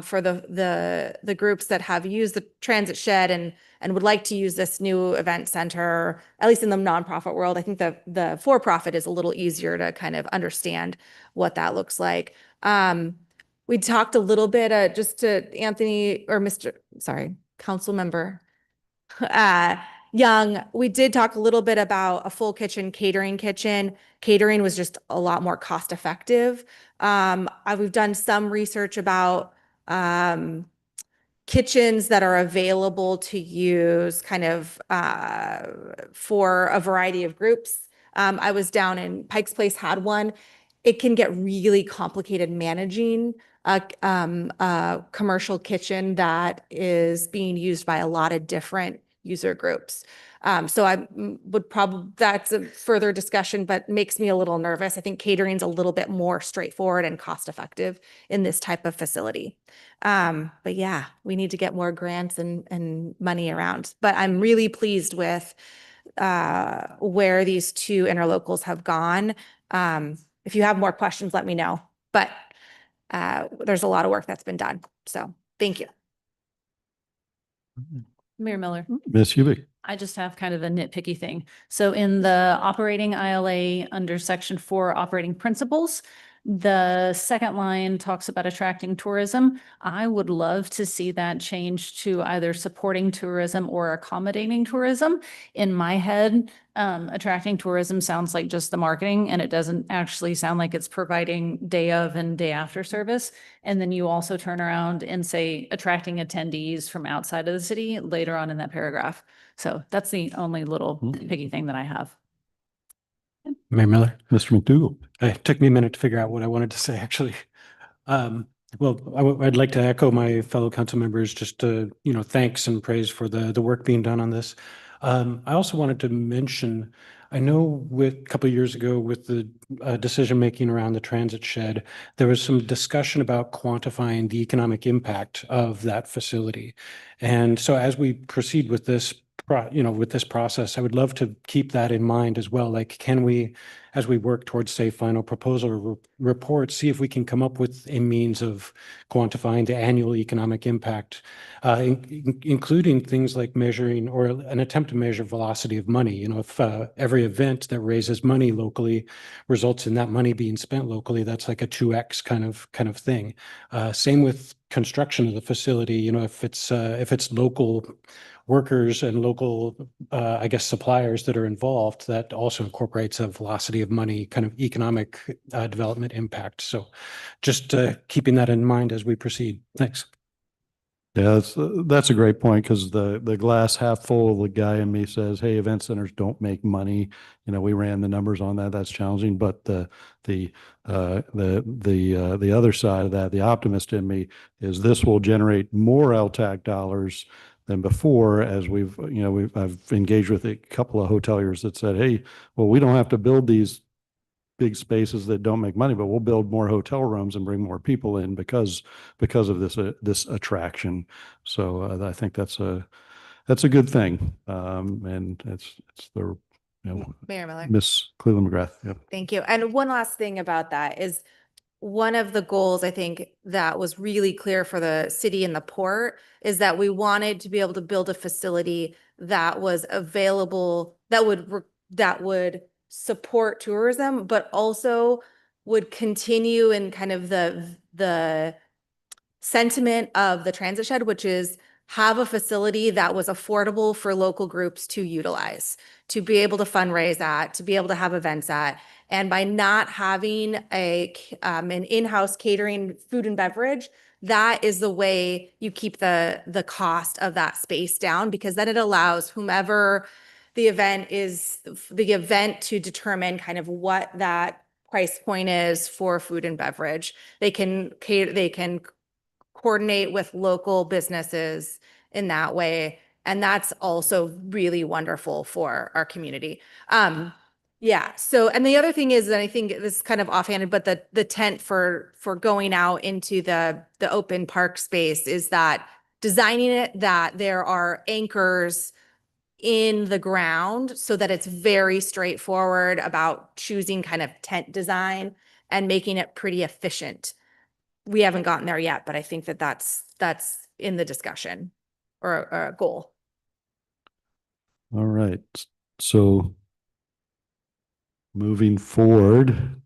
for the groups that have used the transit shed and would like to use this new event center, at least in the nonprofit world. I think the for-profit is a little easier to kind of understand what that looks like. We talked a little bit just to Anthony or council member Young, we did talk a little bit about a full kitchen, catering kitchen. Catering was just a lot more cost effective. We've done some research about kitchens that are available to use kind of for a variety of groups. I was down in Pike's Place, had one. It can get really complicated managing a commercial kitchen that is being used by a lot of different user groups. So I would that's a further discussion, but makes me a little nervous. I think catering's a little bit more straightforward and cost effective in this type of facility. But yeah, we need to get more grants and money around. But I'm really pleased with where these two interlocals have gone. If you have more questions, let me know. But there's a lot of work that's been done. So thank you. Mayor Miller. Ms. Hubick. I just have kind of a nitpicky thing. So in the operating ILA under section 4 operating principles, The second line talks about attracting tourism. I would love to see that change to either supporting tourism or accommodating tourism. In my head, attracting tourism sounds like just the marketing, and it doesn't actually sound like it's providing day of and day after service. And then you also turn around and say attracting attendees from outside of the city later on in that paragraph. So that's the only little piggy thing that I have. Mayor Miller, Mr. McDougall. it took me a minute to figure out what I wanted to say, actually. Well, I'd like to echo my fellow council members, just to, thanks and praise for the work being done on this. I also wanted to mention, I know a couple of years ago with the decision-making around the transit shed, there was some discussion about quantifying the economic impact of that facility. And so as we proceed with this, with this process, I would love to keep that in mind as well. Like, can we, as we work towards, say, final proposal report, see if we can come up with a means of quantifying the annual economic impact, including things like measuring or an attempt to measure velocity of money. If every event that raises money locally results in that money being spent locally, that's like a 2x kind of thing. Same with construction of the facility. If it's local workers and local, I guess, suppliers that are involved, that also incorporates a velocity of money kind of economic development impact. So just keeping that in mind as we proceed. Thanks. Yeah, that's a great point, because the glass half full, the guy in me says, hey, event centers don't make money. We ran the numbers on that. That's challenging. But the other side of that, the optimist in me, is this will generate more LTAC dollars than before, as I've engaged with a couple of hoteliers that said, hey, well, we don't have to build these big spaces that don't make money, but we'll build more hotel rooms and bring more people in because of this attraction. So I think that's a good thing. And it's the, Mayor Miller. Miss Cleveland McGrath. Yep. Thank you. And one last thing about that is, one of the goals I think that was really clear for the city and the port is that we wanted to be able to build a facility that was available, that would support tourism, but also would continue in kind of the sentiment of the transit shed, which is have a facility that was affordable for local groups to utilize, to be able to fundraise at, to be able to have events at. And by not having an in-house catering, food and beverage, that is the way you keep the cost of that space down, because then it allows whomever the event to determine kind of what that price point is for food and beverage. They can coordinate with local businesses in that way. And that's also really wonderful for our community. Yeah. So, and the other thing is that I think this is kind of offhanded, but the tent for going out into the open park space is that designing it that there are anchors in the ground so that it's very straightforward about choosing kind of tent design and making it pretty efficient. We haven't gotten there yet, but I think that that's in the discussion or a goal. All right. So moving forward,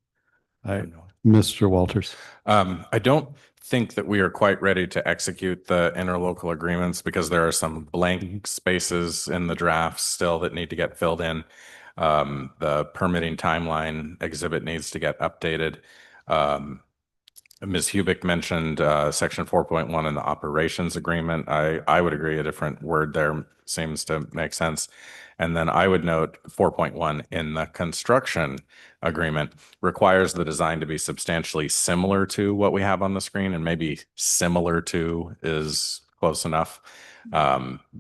Mr. Walters. I don't think that we are quite ready to execute the interlocal agreements because there are some blank spaces in the drafts still that need to get filled in. The permitting timeline exhibit needs to get updated. Ms. Hubick mentioned section 4.1 in the operations agreement. I would agree, a different word there seems to make sense. And then I would note 4.1 in the construction agreement requires the design to be substantially similar to what we have on the screen, and maybe similar to is close enough,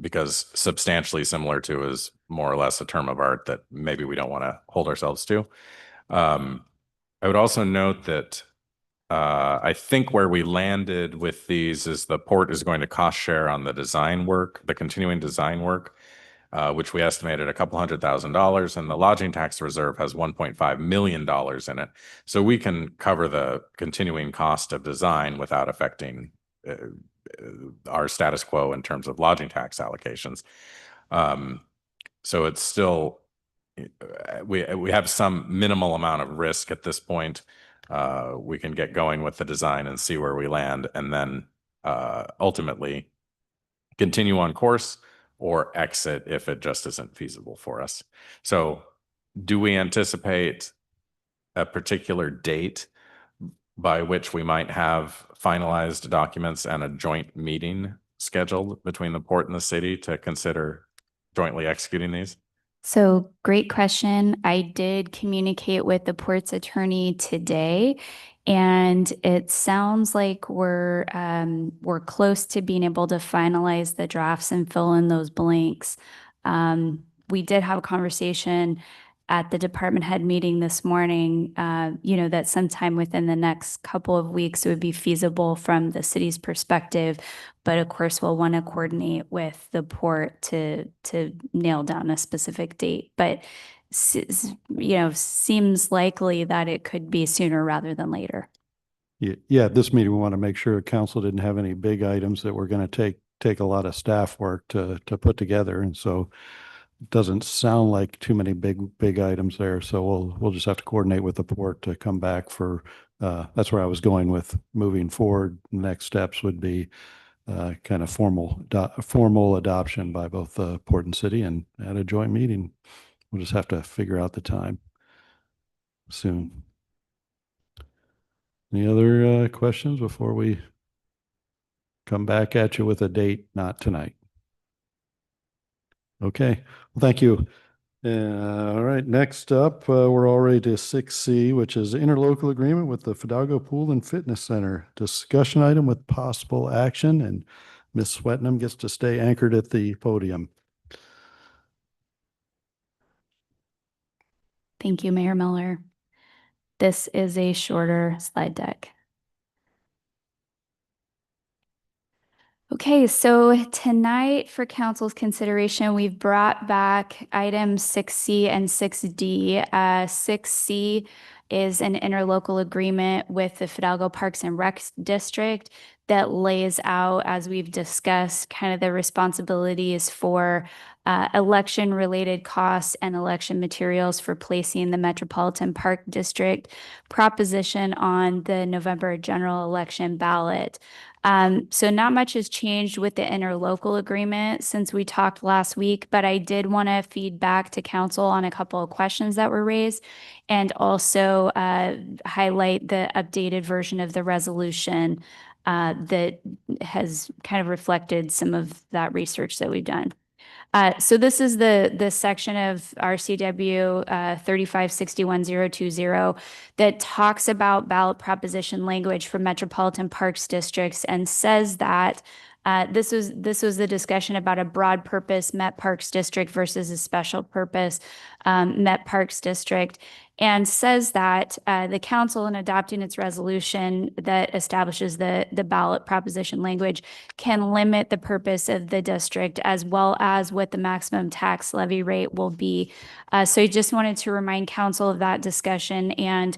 because substantially similar to is more or less a term of art that maybe we don't want to hold ourselves to. I would also note that I think where we landed with these is the port is going to cost share on the design work, the continuing design work, which we estimated $200,000, and the lodging tax reserve has $1.5 million in it. So we can cover the continuing cost of design without affecting our status quo in terms of lodging tax allocations. So it's still, we have some minimal amount of risk at this point. we can get going with the design and see where we land, and then ultimately continue on course or exit if it just isn't feasible for us. So do we anticipate a particular date by which we might have finalized documents and a joint meeting scheduled between the port and the city to consider jointly executing these? So great question. I did communicate with the port's attorney today, and it sounds like we're close to being able to finalize the drafts and fill in those blanks. We did have a conversation at the department head meeting this morning, that sometime within the next couple of weeks it would be feasible from the city's perspective. But of course, we'll want to coordinate with the port to nail down a specific date. But seems likely that it could be sooner rather than later. Yeah, at this meeting, we want to make sure council didn't have any big items that were going to take a lot of staff work to put together. And so it doesn't sound like too many big items there. So we'll just have to coordinate with the port to come back for, that's where I was going with moving forward. Next steps would be kind of formal adoption by both the port and city and at a joint meeting. We'll just have to figure out the time soon. Any other questions before we come back at you with a date, not tonight? Okay, well, thank you. All right, next up, we're already to 6C, which is interlocal agreement with the Fidalgo Pool and Fitness Center. Discussion item with possible action, and Ms. Swetnam gets to stay anchored at the podium. Thank you, Mayor Miller. This is a shorter slide deck. Okay, so tonight for council's consideration, we've brought back items 6C and 6D. 6C is an interlocal agreement with the Fidalgo Parks and Rec District that lays out, as we've discussed, kind of the responsibilities for election-related costs and election materials for placing the Metropolitan Park District proposition on the November general election ballot. So not much has changed with the interlocal agreement since we talked last week, but I did want to feed back to council on a couple of questions that were raised and also highlight the updated version of the resolution that has kind of reflected some of that research that we've done. So this is the section of RCW 3561020 that talks about ballot proposition language for metropolitan parks districts and says that this was the discussion about a broad purpose Met Parks District versus a special purpose Met Parks District, and says that the council, in adopting its resolution that establishes the ballot proposition language, can limit the purpose of the district as well as what the maximum tax levy rate will be. So I just wanted to remind council of that discussion. And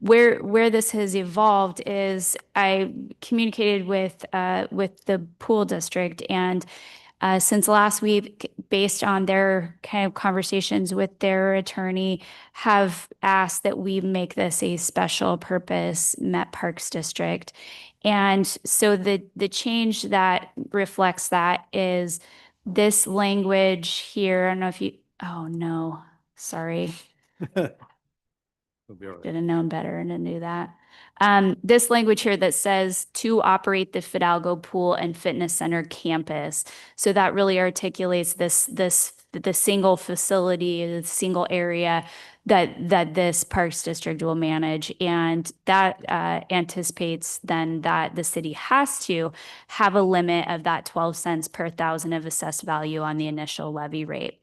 where this has evolved is I communicated with the pool district, and since last week, based on their kind of conversations with their attorney, have asked that we make this a special purpose Met Parks District. And so the change that reflects that is this language here. I don't know if you, oh no, sorry. Should have known better and didn't do that. This language here that says to operate the Fidalgo Pool and Fitness Center campus. So that really articulates the single facility, the single area that this Parks District will manage. And that anticipates then that the city has to have a limit of that 12 cents per thousand of assessed value on the initial levy rate.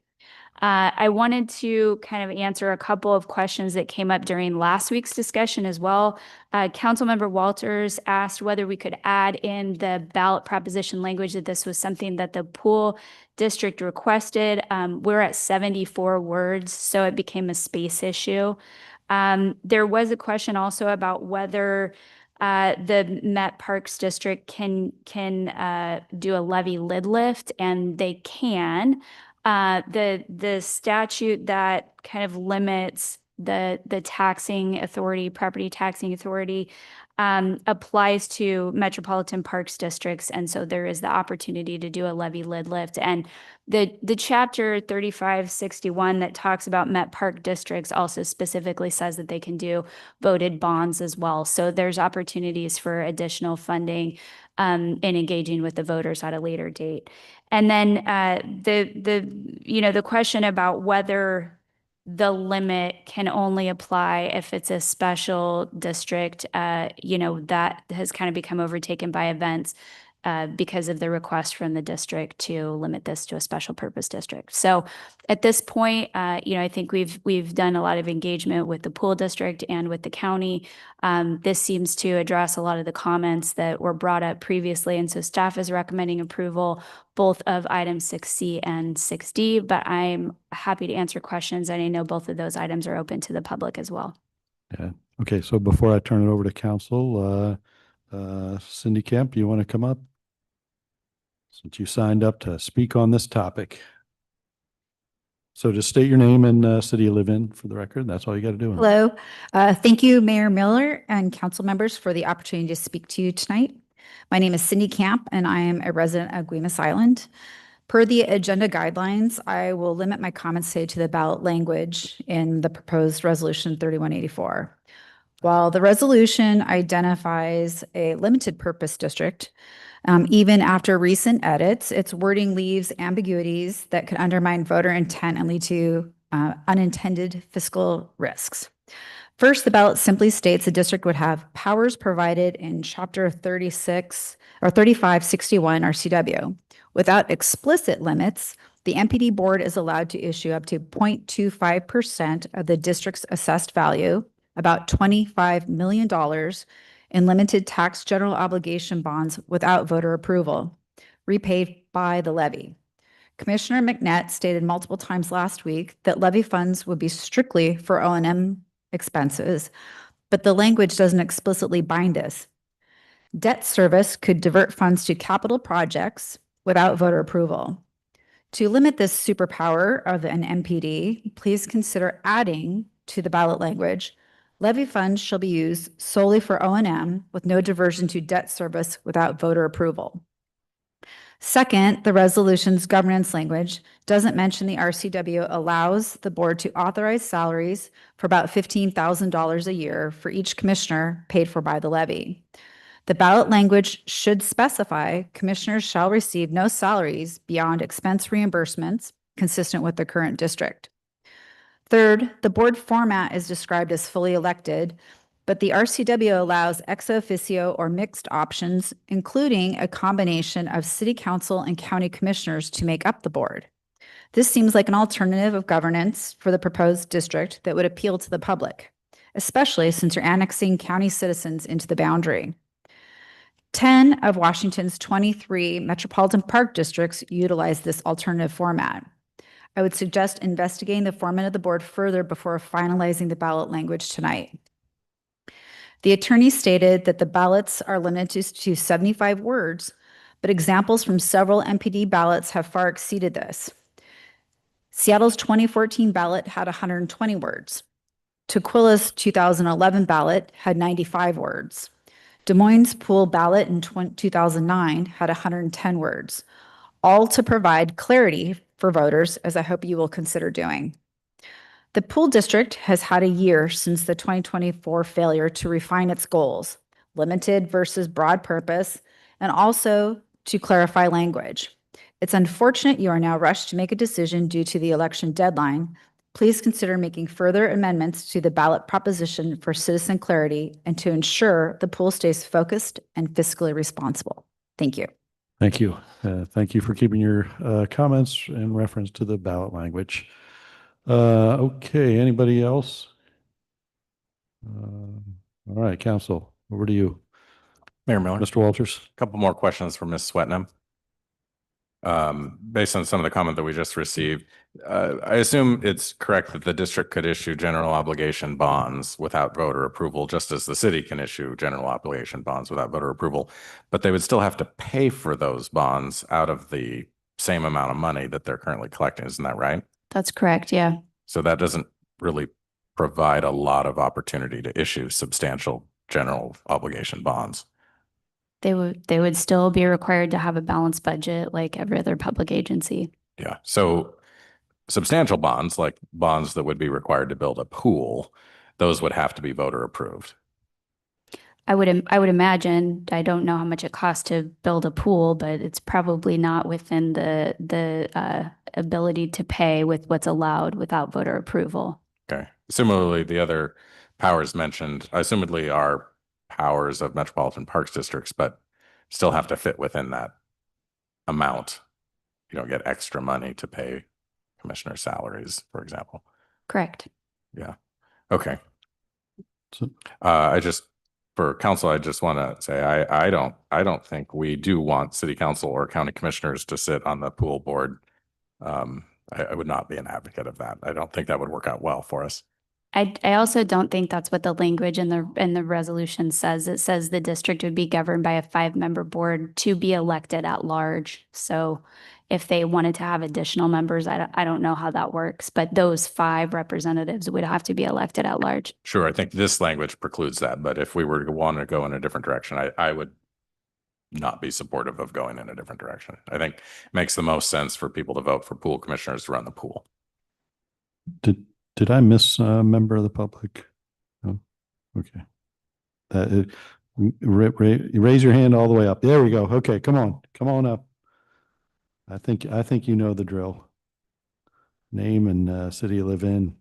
I wanted to kind of answer a couple of questions that came up during last week's discussion as well. Councilmember Walters asked whether we could add in the ballot proposition language, that this was something that the pool district requested. We're at 74 words, so it became a space issue. There was a question also about whether the Met Parks District can do a levy lid lift, and they can. The statute that kind of limits the taxing authority, property taxing authority, applies to metropolitan parks districts. And so there is the opportunity to do a levy lid lift. And the chapter 3561 that talks about Met Park districts also specifically says that they can do voted bonds as well. So there's opportunities for additional funding in engaging with the voters at a later date. And then the question about whether the limit can only apply if it's a special district, that has kind of become overtaken by events because of the request from the district to limit this to a special purpose district. So at this point, I think we've done a lot of engagement with the pool district and with the county. This seems to address a lot of the comments that were brought up previously. And so staff is recommending approval both of items 6C and 6D, but I'm happy to answer questions. And I know both of those items are open to the public as well. Yeah. Okay. So before I turn it over to council, Cindy Kemp, you want to come up? Since you signed up to speak on this topic. So just state your name and city you live in for the record. That's all you got to do. Hello. Thank you, Mayor Miller and council members for the opportunity to speak to you tonight. My name is Cindy Camp and I am a resident of Guaymas Island. Per the agenda guidelines, I will limit my comments today to the ballot language in the proposed resolution 3184. While the resolution identifies a limited purpose district, even after recent edits, its wording leaves ambiguities that could undermine voter intent and lead to unintended fiscal risks. First, the ballot simply states the district would have powers provided in Chapter 36 or 3561 RCW. Without explicit limits, the MPD board is allowed to issue up to 0.25% of the district's assessed value, about $25 million, in limited tax general obligation bonds without voter approval, repaid by the levy. Commissioner McNett stated multiple times last week that levy funds would be strictly for O&M expenses, but the language doesn't explicitly bind us. Debt service could divert funds to capital projects without voter approval. To limit this superpower of an MPD, please consider adding to the ballot language, levy funds shall be used solely for O&M with no diversion to debt service without voter approval. Second, the resolution's governance language doesn't mention the RCW allows the board to authorize salaries for about $15,000 a year for each commissioner paid for by the levy. The ballot language should specify commissioners shall receive no salaries beyond expense reimbursements consistent with the current district. Third, the board format is described as fully elected, but the RCW allows ex officio or mixed options, including a combination of city council and county commissioners to make up the board. This seems like an alternative of governance for the proposed district that would appeal to the public, especially since you're annexing county citizens into the boundary. 10 of Washington's 23 metropolitan park districts utilize this alternative format. I would suggest investigating the format of the board further before finalizing the ballot language tonight. The attorney stated that the ballots are limited to 75 words, but examples from several MPD ballots have far exceeded this. Seattle's 2014 ballot had 120 words. Tukwila 2011 ballot had 95 words. Des Moines pool ballot in 2009 had 110 words, all to provide clarity for voters, as I hope you will consider doing. The pool district has had a year since the 2024 failure to refine its goals, limited versus broad purpose, and also to clarify language. It's unfortunate you are now rushed to make a decision due to the election deadline. Please consider making further amendments to the ballot proposition for citizen clarity and to ensure the pool stays focused and fiscally responsible. Thank you. Thank you. Thank you for keeping your comments in reference to the ballot language. Okay, anybody else? All right, council, over to you. Mayor Miller, Mr. Walters. a couple more questions for Ms. Swetnam. Based on some of the comment that we just received, I assume it's correct that the district could issue general obligation bonds without voter approval, just as the city can issue general obligation bonds without voter approval, but they would still have to pay for those bonds out of the same amount of money that they're currently collecting. Isn't that right? That's correct. Yeah. So that doesn't really provide a lot of opportunity to issue substantial general obligation bonds. They would still be required to have a balanced budget like every other public agency. Yeah. So substantial bonds, like bonds that would be required to build a pool, those would have to be voter approved. I would imagine, I don't know how much it costs to build a pool, but it's probably not within the ability to pay with what's allowed without voter approval. Okay. Similarly, the other powers mentioned, assumedly are powers of metropolitan parks districts, but still have to fit within that amount. You don't get extra money to pay commissioner salaries, for example. Correct. Yeah. Okay. So- For council, I just want to say, I don't think we do want city council or county commissioners to sit on the pool board. I would not be an advocate of that. I don't think that would work out well for us. I also don't think that's what the language in the resolution says. It says the district would be governed by a 5-member board to be elected at large. So if they wanted to have additional members, I don't know how that works, but those 5 representatives would have to be elected at large. Sure, I think this language precludes that, but if we were to want to go in a different direction, I would not be supportive of going in a different direction. I think it makes the most sense for people to vote for pool commissioners to run the pool. Did I miss a member of the public? No. Okay. Raise your hand all the way up. There we go. Okay, come on up. I think you know the drill. Name and city you live in.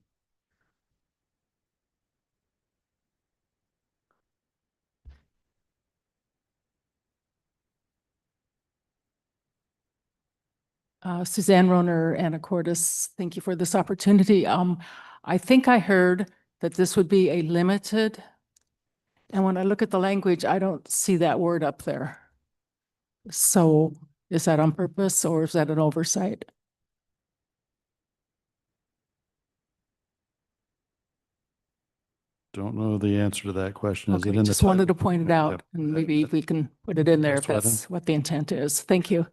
Suzanne Roner, Anacortes, thank you for this opportunity. I think I heard that this would be a limited, and when I look at the language, I don't see that word up there. So is that on purpose or is that an oversight? Don't know the answer to that question. Is it Okay, in the just wanted to title? point it out, Yep. and maybe we can put it in there if That's what I that's what the intent is. Thank you.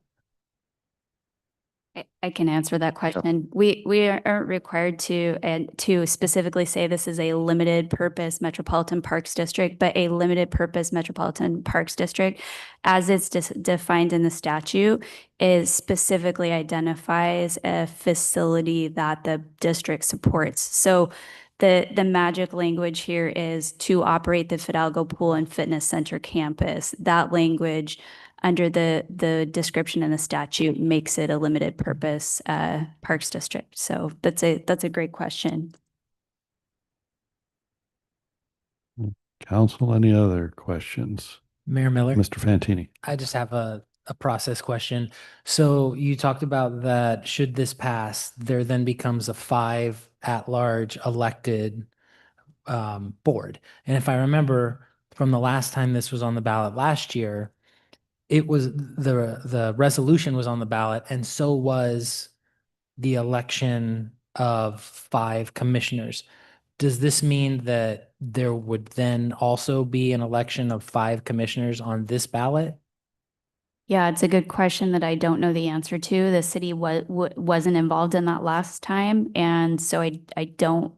I can answer that question. We aren't required to specifically say this is a limited purpose Metropolitan Parks District, but a limited purpose Metropolitan Parks District, as it's defined in the statute, is specifically identifies a facility that the district supports. So the magic language here is to operate the Fidalgo Pool and Fitness Center campus. That language under the description in the statute makes it a limited purpose parks district. So that's a great question. Council, any other questions? Mayor Miller? Mr. Fantini. I just have a process question. So you talked about that should this pass, there then becomes a 5 at-large elected board. And if I remember from the last time this was on the ballot last year, it was the resolution was on the ballot, and so was the election of 5 commissioners. Does this mean that there would then also be an election of 5 commissioners on this ballot? Yeah, it's a good question that I don't know the answer to. The city wasn't involved in that last time, and so I don't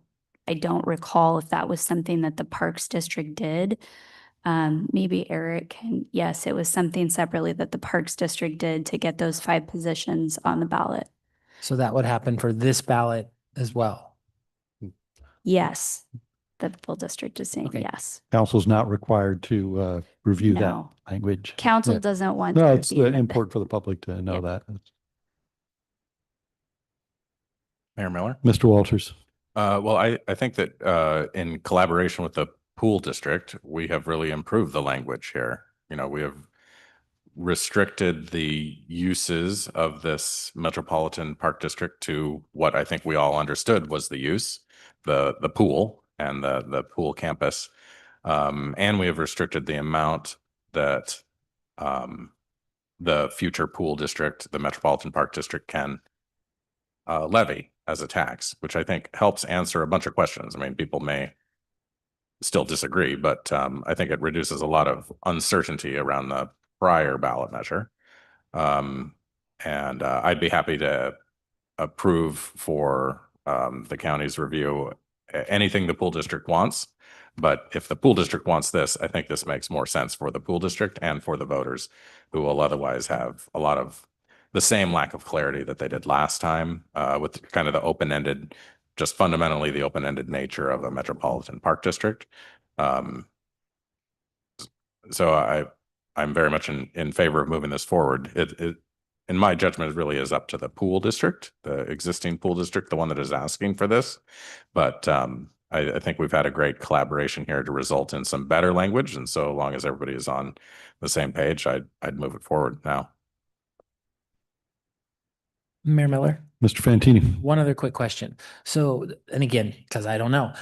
recall if that was something that the Parks District did. Maybe Eric, yes, it was something separately that the Parks District did to get those 5 positions on the ballot. So that would happen for this ballot as well. Yes, the full district is saying Okay. yes. Council's not required to review that No. language. Council Yeah. doesn't want No, to it's review it. important for the public to know Yep. that. Mayor Miller? Mr. Walters. Well, I think that in collaboration with the pool district, we have really improved the language here. You know, we have restricted the uses of this metropolitan park district to what I think we all understood was the use, the pool and the pool campus. And we have restricted the amount that the future pool district, the metropolitan park district, can levy as a tax, which I think helps answer a bunch of questions. I mean, people may still disagree, but I think it reduces a lot of uncertainty around the prior ballot measure. And I'd be happy to approve for the county's review anything the pool district wants. But if the pool district wants this, I think this makes more sense for the pool district and for the voters who will otherwise have a lot of the same lack of clarity that they did last time, with kind of the open-ended, just fundamentally the open-ended nature of a metropolitan park district. So I'm very much in favor of moving this forward. It in my judgment, it really is up to the pool district, the existing pool district, the one that is asking for this. But I think we've had a great collaboration here to result in some better language. And so long as everybody is on the same page, I'd move it forward now. Mayor Miller, Mr. Fantini. one other quick question. So, and again, because I don't know,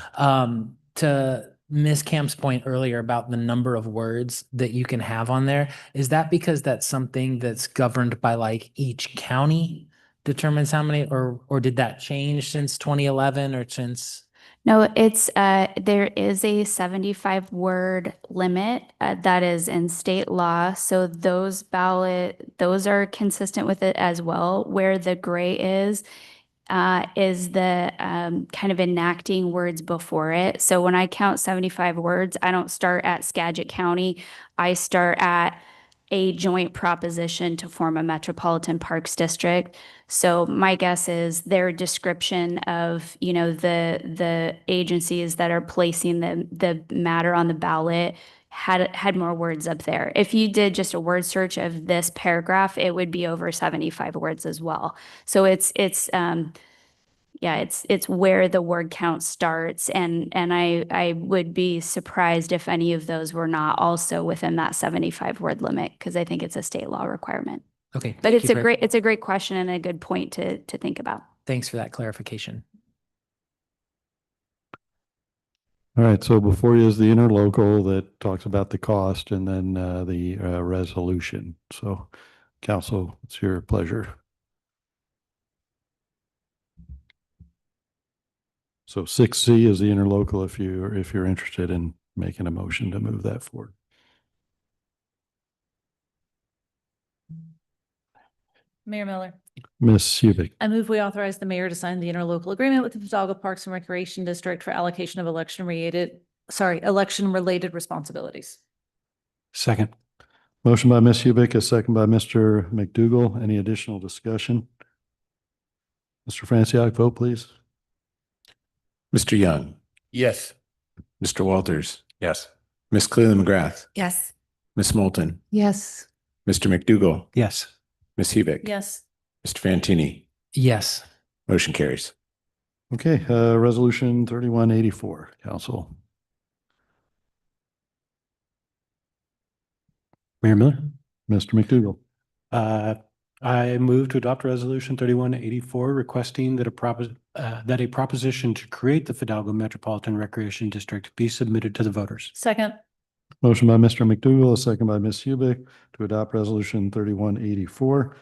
to Ms. Camp's point earlier about the number of words that you can have on there, is that because that's something that's governed by like each county determines how many, or did that change since 2011 or since? No, it's there is a 75 word limit that is in state law. So those are consistent with it as well. Where the gray is the kind of enacting words before it. So when I count 75 words, I don't start at Skagit County. I start at a joint proposition to form a metropolitan parks district. So my guess is their description of, the agencies that are placing the matter on the ballot had more words up there. If you did just a word search of this paragraph, it would be over 75 words as well. So it's where the word count starts, and I would be surprised if any of those were not also within that 75 word limit, because I think it's a state law requirement. Okay. But thank you for- it's a great question and a good point to think about. Thanks for that clarification. All right, so before you is the interlocal that talks about the cost and then the resolution. So council, it's your pleasure. So 6C is the interlocal if you're interested in making a motion to move that forward. Mayor Miller, Ms. Hubick, I move we authorize the mayor to sign the interlocal agreement with the Fidalgo Parks and Recreation District for allocation of election-related responsibilities. Second. motion by Ms. Hubick, a second by Mr. McDougall. Any additional discussion? Mr. Franciac, vote please. Mr. Young, Yes. Mr. Walters, Yes. Ms. Cleland McGrath, Yes. Ms. Moulton, Yes. Mr. McDougall, Yes. Ms. Hubick. Yes. Mr. Fantini, Yes. motion carries. Okay, resolution 3184, council. Mayor Miller. Mr. McDougall. I move to adopt resolution 3184 requesting that a proposition to create the Fidalgo Metropolitan Recreation District be submitted to the voters. Second. Motion by Mr. McDougall, a second by Ms. Hubick to adopt resolution 3184.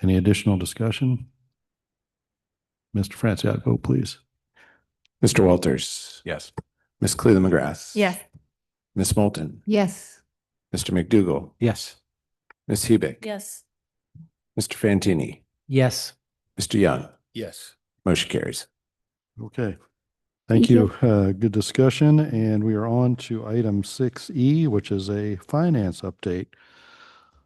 Any additional discussion? Mr. Franciac, vote please. Mr. Walters, Yes. Ms. Cleland McGrath. Yes. Ms. Moulton, Yes. Mr. McDougall, Yes. Ms. Hubick. Yes. Mr. Fantini, Yes. Mr. Young, Yes. motion carries. Okay. Thank you. Good discussion. And we are on to item 6E, which is a finance update.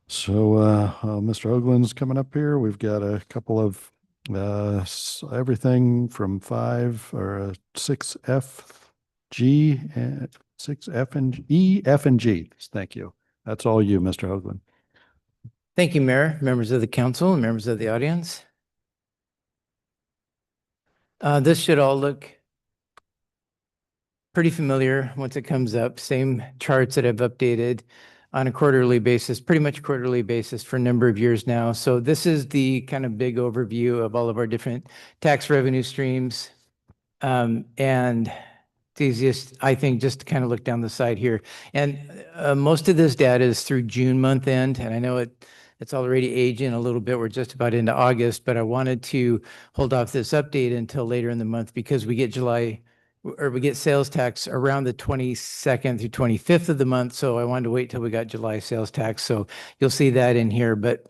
So Mr. Hoagland's coming up here. We've got a couple of everything from 6FG and 6F and E, F and G. Thank you. That's all you, Mr. Hoagland. Thank you, Mayor, members of the council, and members of the audience. This should all look pretty familiar once it comes up. Same charts that I've updated on a quarterly basis, pretty much quarterly basis for a number of years now. So this is the kind of big overview of all of our different tax revenue streams. And it's easiest, I think, just to kind of look down the side here. And most of this data is through June month end, and I know it's already aging a little bit. We're just about into August, but I wanted to hold off this update until later in the month because we get we get sales tax around the 22nd through 25th of the month. So I wanted to wait till we got July sales tax. So you'll see that in here. But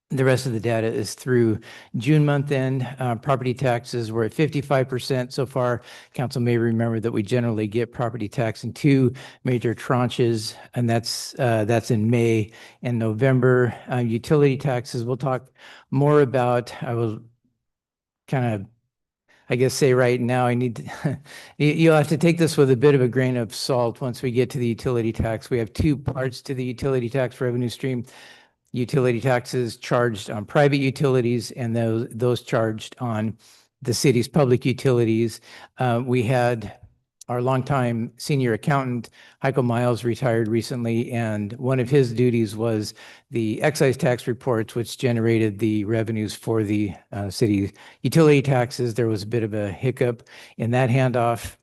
The rest of the data is through June month end. Property taxes were at 55% so far. Council may remember that we generally get property tax in two major tranches, and that's in May and November. Utility taxes, we'll talk more about. I will kind of, I guess, say right now, I need to, you'll have to take this with a bit of a grain of salt once we get to the utility tax. We have two parts to the utility tax revenue stream. Utility taxes charged on private utilities and those charged on the city's public utilities. We had our longtime senior accountant, Heiko Miles, retired recently, and one of his duties was the excise tax reports, which generated the revenues for the city utility taxes. There was a bit of a hiccup in that handoff.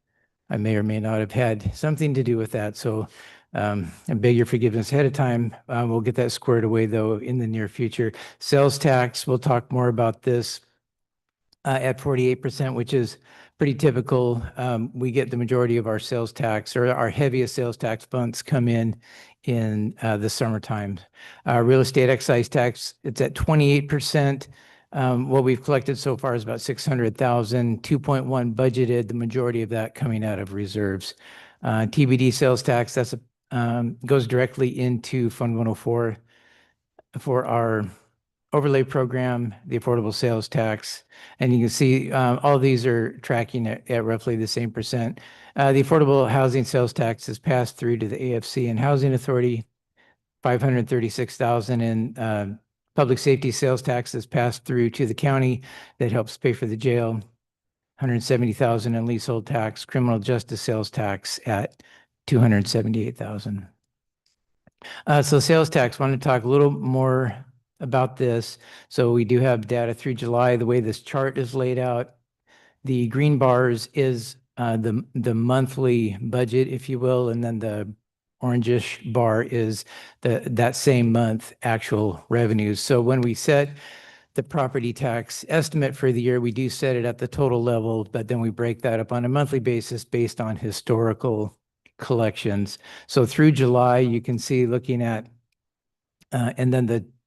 I may or may not have had something to do with that. So I beg your forgiveness ahead of time. We'll get that squared away, though, in the near future. Sales tax, we'll talk more about this at 48%, which is pretty typical. We get the majority of our sales tax, or our heaviest sales tax funds come in the summertime. Real estate excise tax, it's at 28%. What we've collected so far is about 600,000, 2.1 budgeted, the majority of that coming out of reserves. TBD sales tax, that's goes directly into Fund 104 for our overlay program, the affordable sales tax. And you can see all these are tracking at roughly the same percent. The affordable housing sales tax is passed through to the AFC and Housing Authority, 536,000 in public safety sales tax is passed through to the county that helps pay for the jail, 170,000 in leasehold tax, criminal justice sales tax at 278,000. So sales tax, want to talk a little more about this. So we do have data through July. The way this chart is laid out, the green bars is the monthly budget, if you will, and then the orangish bar is that same month actual revenues. So when we set the property tax estimate for the year, we do set it at the total level, but then we break that up on a monthly basis based on historical collections. So through July, you can see looking at, and then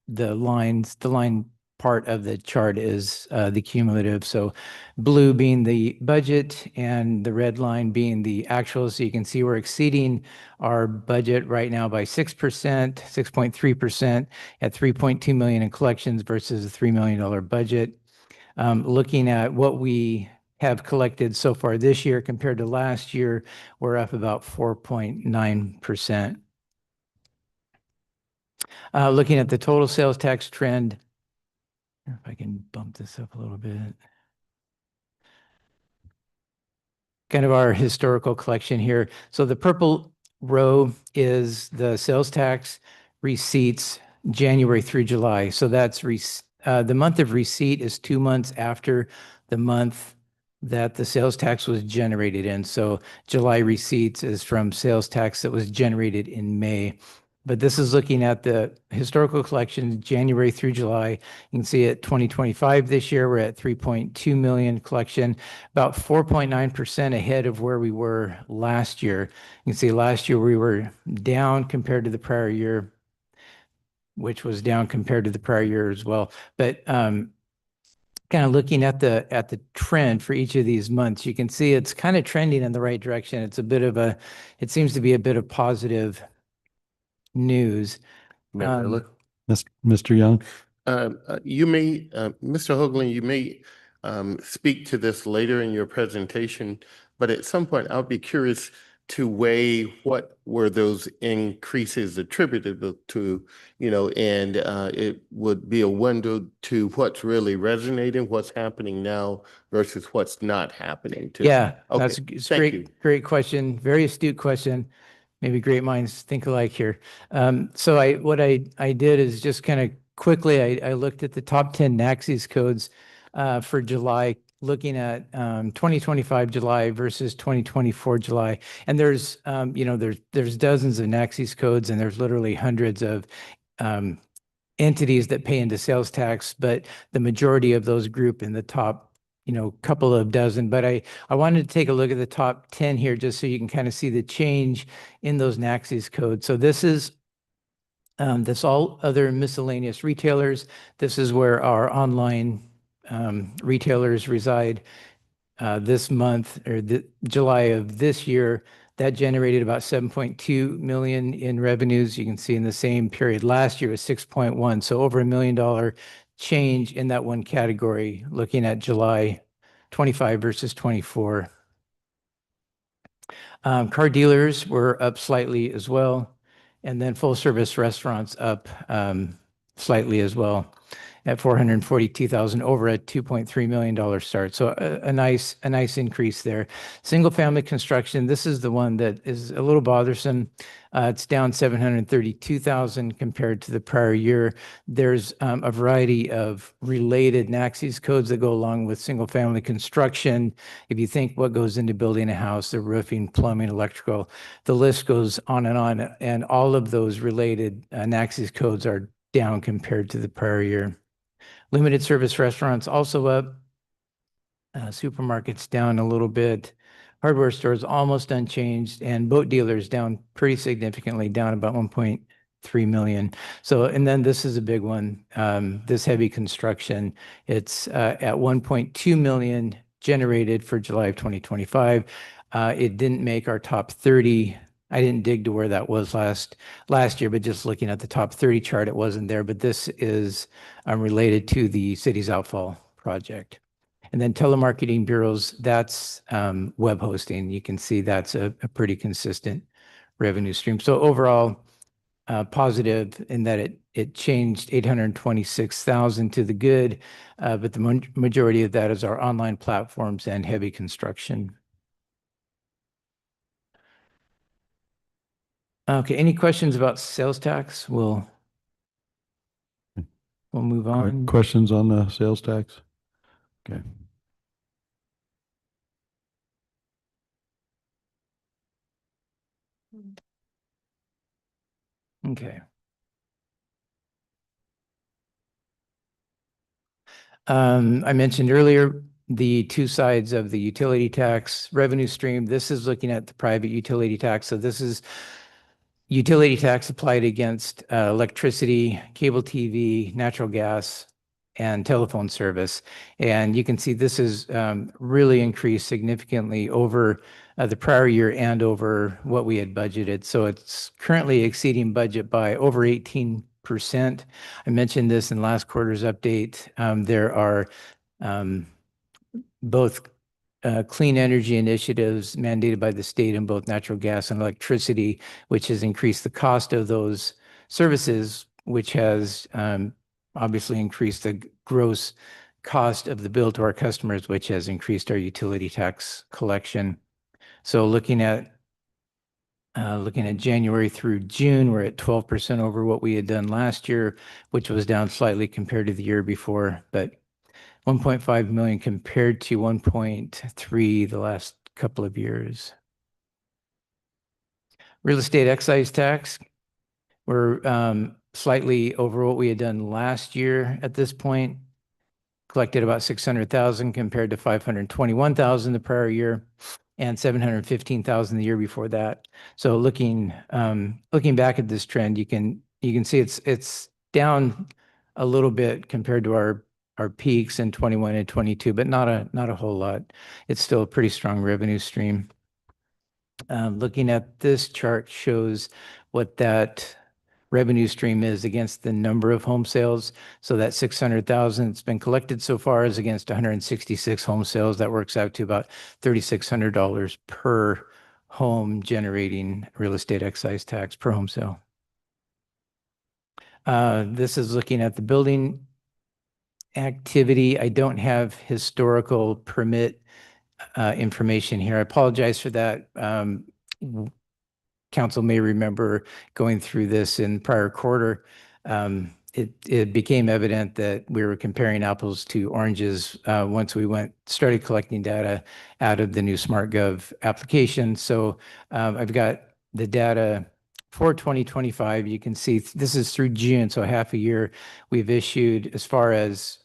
the line part of the chart is the cumulative. So blue being the budget and the red line being the actual. So you can see we're exceeding our budget right now by 6%, 6.3% at 3.2 million in collections versus a $3 million budget. Looking at what we have collected so far this year compared to last year, we're up about 4.9%. Looking at the total sales tax trend, if I can bump this up a little bit. Kind of our historical collection here. So the purple row is the sales tax receipts January through July. So that's the month of receipt is 2 months after the month that the sales tax was generated in. So July receipts is from sales tax that was generated in May. But this is looking at the historical collection January through July. You can see at 2025 this year, we're at 3.2 million collection, about 4.9% ahead of where we were last year. You can see last year we were down compared to the prior year, which was down compared to the prior year as well. But kind of looking at the trend for each of these months, you can see it's kind of trending in the right direction. It seems to be a bit of positive news. Mayor Mr. Young? You may, Mr. Hoagland, you may speak to this later in your presentation, but at some point I'll be curious to weigh what were those increases attributable to, and it would be a window to what's really resonating, what's happening now versus what's not happening. Yeah, Okay, that's thank you. great question. Very astute question. Maybe great minds think alike here. So what I did is just kind of quickly, I looked at the top 10 NACSES codes for July, looking at 2025 July versus 2024 July. And there's dozens of NACSES codes, and there's literally hundreds of entities that pay into sales tax, but the majority of those group in the top couple of dozen. But I wanted to take a look at the top 10 here just so you can kind of see the change in those NACSES codes. So this is That's all other miscellaneous retailers. This is where our online retailers reside. This month or July of this year, that generated about 7.2 million in revenues. You can see in the same period last year was 6.1. So over $1 million change in that one category, looking at July 25 versus 24. Car dealers were up slightly as well. And then full service restaurants up slightly as well at 442,000 over a $2.3 million start. So a nice increase there. Single family construction, this is the one that is a little bothersome. It's down 732,000 compared to the prior year. There's a variety of related NACSES codes that go along with single family construction. If you think what goes into building a house, the roofing, plumbing, electrical, the list goes on, and all of those related NACSES codes are down compared to the prior year. Limited service restaurants also up. Supermarkets down a little bit. Hardware stores almost unchanged, and boat dealers down pretty significantly, down about 1.3 million. So, and then this is a big one. This heavy construction, it's at 1.2 million generated for July of 2025. It didn't make our top 30. I didn't dig to where that was last year, but just looking at the top 30 chart, it wasn't there. But this is related to the city's outfall project. And then telemarketing bureaus, that's web hosting. You can see that's a pretty consistent revenue stream. So overall, positive in that it changed 826,000 to the good, but the majority of that is our online platforms and heavy construction. Okay, any questions about sales tax? We'll move All right, on. questions on the sales tax? Okay. Okay. I mentioned earlier the two sides of the utility tax revenue stream. This is looking at the private utility tax. So this is utility tax applied against electricity, cable TV, natural gas, and telephone service. And you can see this is really increased significantly over the prior year and over what we had budgeted. So it's currently exceeding budget by over 18%. I mentioned this in last quarter's update. There are both clean energy initiatives mandated by the state in both natural gas and electricity, which has increased the cost of those services, which has obviously increased the gross cost of the bill to our customers, which has increased our utility tax collection. So looking at January through June, we're at 12% over what we had done last year, which was down slightly compared to the year before, but 1.5 million compared to 1.3 the last couple of years. Real estate excise tax, we're slightly over what we had done last year at this point. Collected about 600,000 compared to 521,000 the prior year and 715,000 the year before that. So looking back at this trend, you can see it's down a little bit compared to our peaks in 21 and 22, but not a whole lot. It's still a pretty strong revenue stream. Looking at this chart shows what that revenue stream is against the number of home sales. So that 600,000 that's been collected so far is against 166 home sales. That works out to about $3,600 per home, generating real estate excise tax per home sale. This is looking at the building activity. I don't have historical permit information here. I apologize for that. Council may remember going through this in prior quarter. It became evident that we were comparing apples to oranges once we started collecting data out of the new SmartGov application. So I've got the data for 2025. You can see this is through June, so half a year we've issued as far as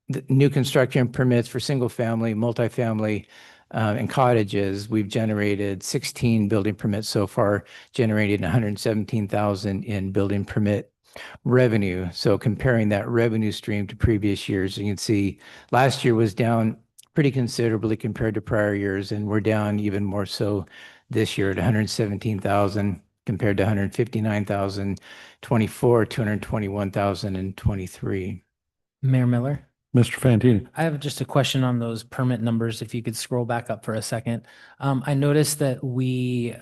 the new construction permits for single family, multifamily, and cottages, we've generated 16 building permits so far, generated 117,000 in building permit revenue. So comparing that revenue stream to previous years, you can see last year was down pretty considerably compared to prior years, and we're down even more so this year at 117,000 compared to 159,000, 24, 221,000 and 23. Mayor Miller? Mr. Fantini. I have just a question on those permit numbers. If you could scroll back up for a second. I noticed that we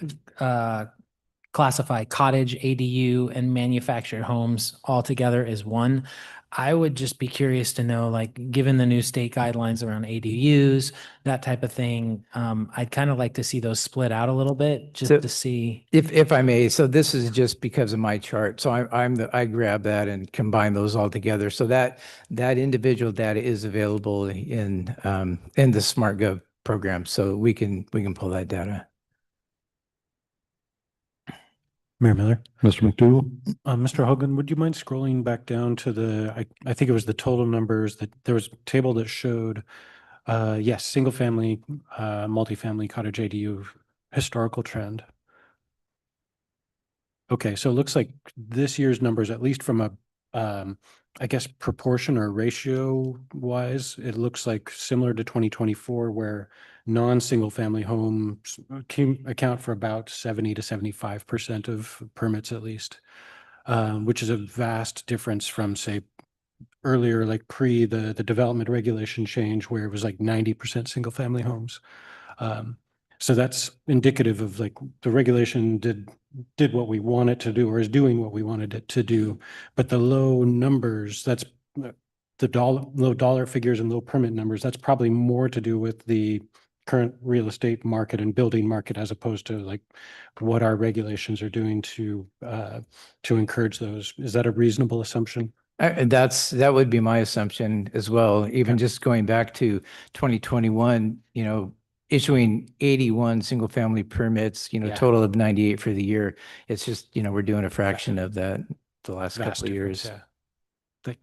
classify cottage, ADU, and manufactured homes all together as one. I would just be curious to know, like, given the new state guidelines around ADUs, that type of thing, I'd kind of like to see those split out a little bit, just So- to see. If I may, so this is just because of my chart. So I grab that and combine those all together. So that individual data is available in the SmartGov program. So we can pull that data. Mayor Miller. Mr. McDougal. Mr. Hogan, would you mind scrolling back down to I think it was the total numbers that there was a table that showed, yes, single family, multifamily cottage ADU historical trend. Okay, so it looks like this year's numbers, at least from a, I guess, proportion or ratio wise, it looks like similar to 2024, where non-single family homes can account for about 70 to 75% of permits at least, which is a vast difference from, say, earlier, like pre the development regulation change, where it was like 90% single family homes. So that's indicative of, like, the regulation did what we want it to do, or is doing what we wanted it to do. But the low numbers, that's the low dollar figures and low permit numbers, that's probably more to do with the current real estate market and building market, as opposed to like what our regulations are doing to encourage those. Is that a reasonable assumption? That would be my assumption as well. Even Okay. just going back to 2021, issuing 81 single family permits, Yeah. total of 98 for the year. It's just, we're doing a fraction of that the last Vast couple of difference, years. yeah.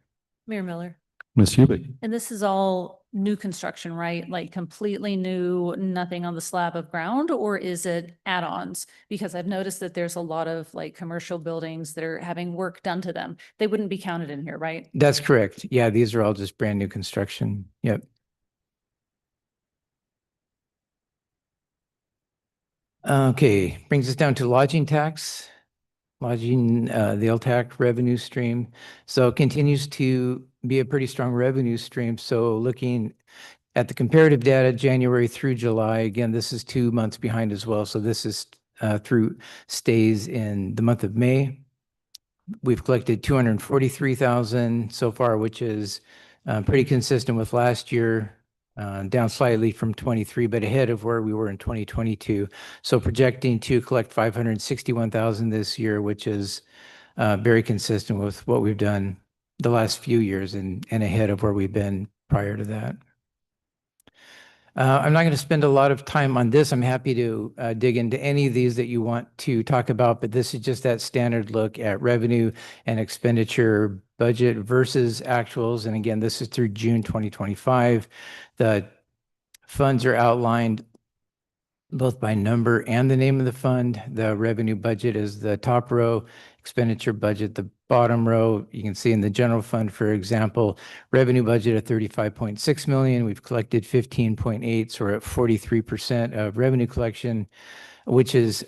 Mayor Miller. Ms. Hubick. And this is all new construction, right? Like completely new, nothing on the slab of ground, or is it add-ons? Because I've noticed that there's a lot of like commercial buildings that are having work done to them. They wouldn't be counted in here, right? That's correct. Yeah, these are all just brand new construction. Yep. Okay, brings us down to lodging tax. Lodging, the LTAC revenue stream. So it continues to be a pretty strong revenue stream. So looking at the comparative data, January through July, again, this is 2 months behind as well. So this is through stays in the month of May. We've collected 243,000 so far, which is pretty consistent with last year. Down slightly from 23, but ahead of where we were in 2022. So projecting to collect 561,000 this year, which is very consistent with what we've done the last few years and ahead of where we've been prior to that. I'm not going to spend a lot of time on this. I'm happy to dig into any of these that you want to talk about, but this is just that standard look at revenue and expenditure budget versus actuals. And again, this is through June 2025. The funds are outlined both by number and the name of the fund. The revenue budget is the top row, expenditure budget, the bottom row. You can see in the general fund, for example, revenue budget of 35.6 million. We've collected 15.8, so we're at 43% of revenue collection, which is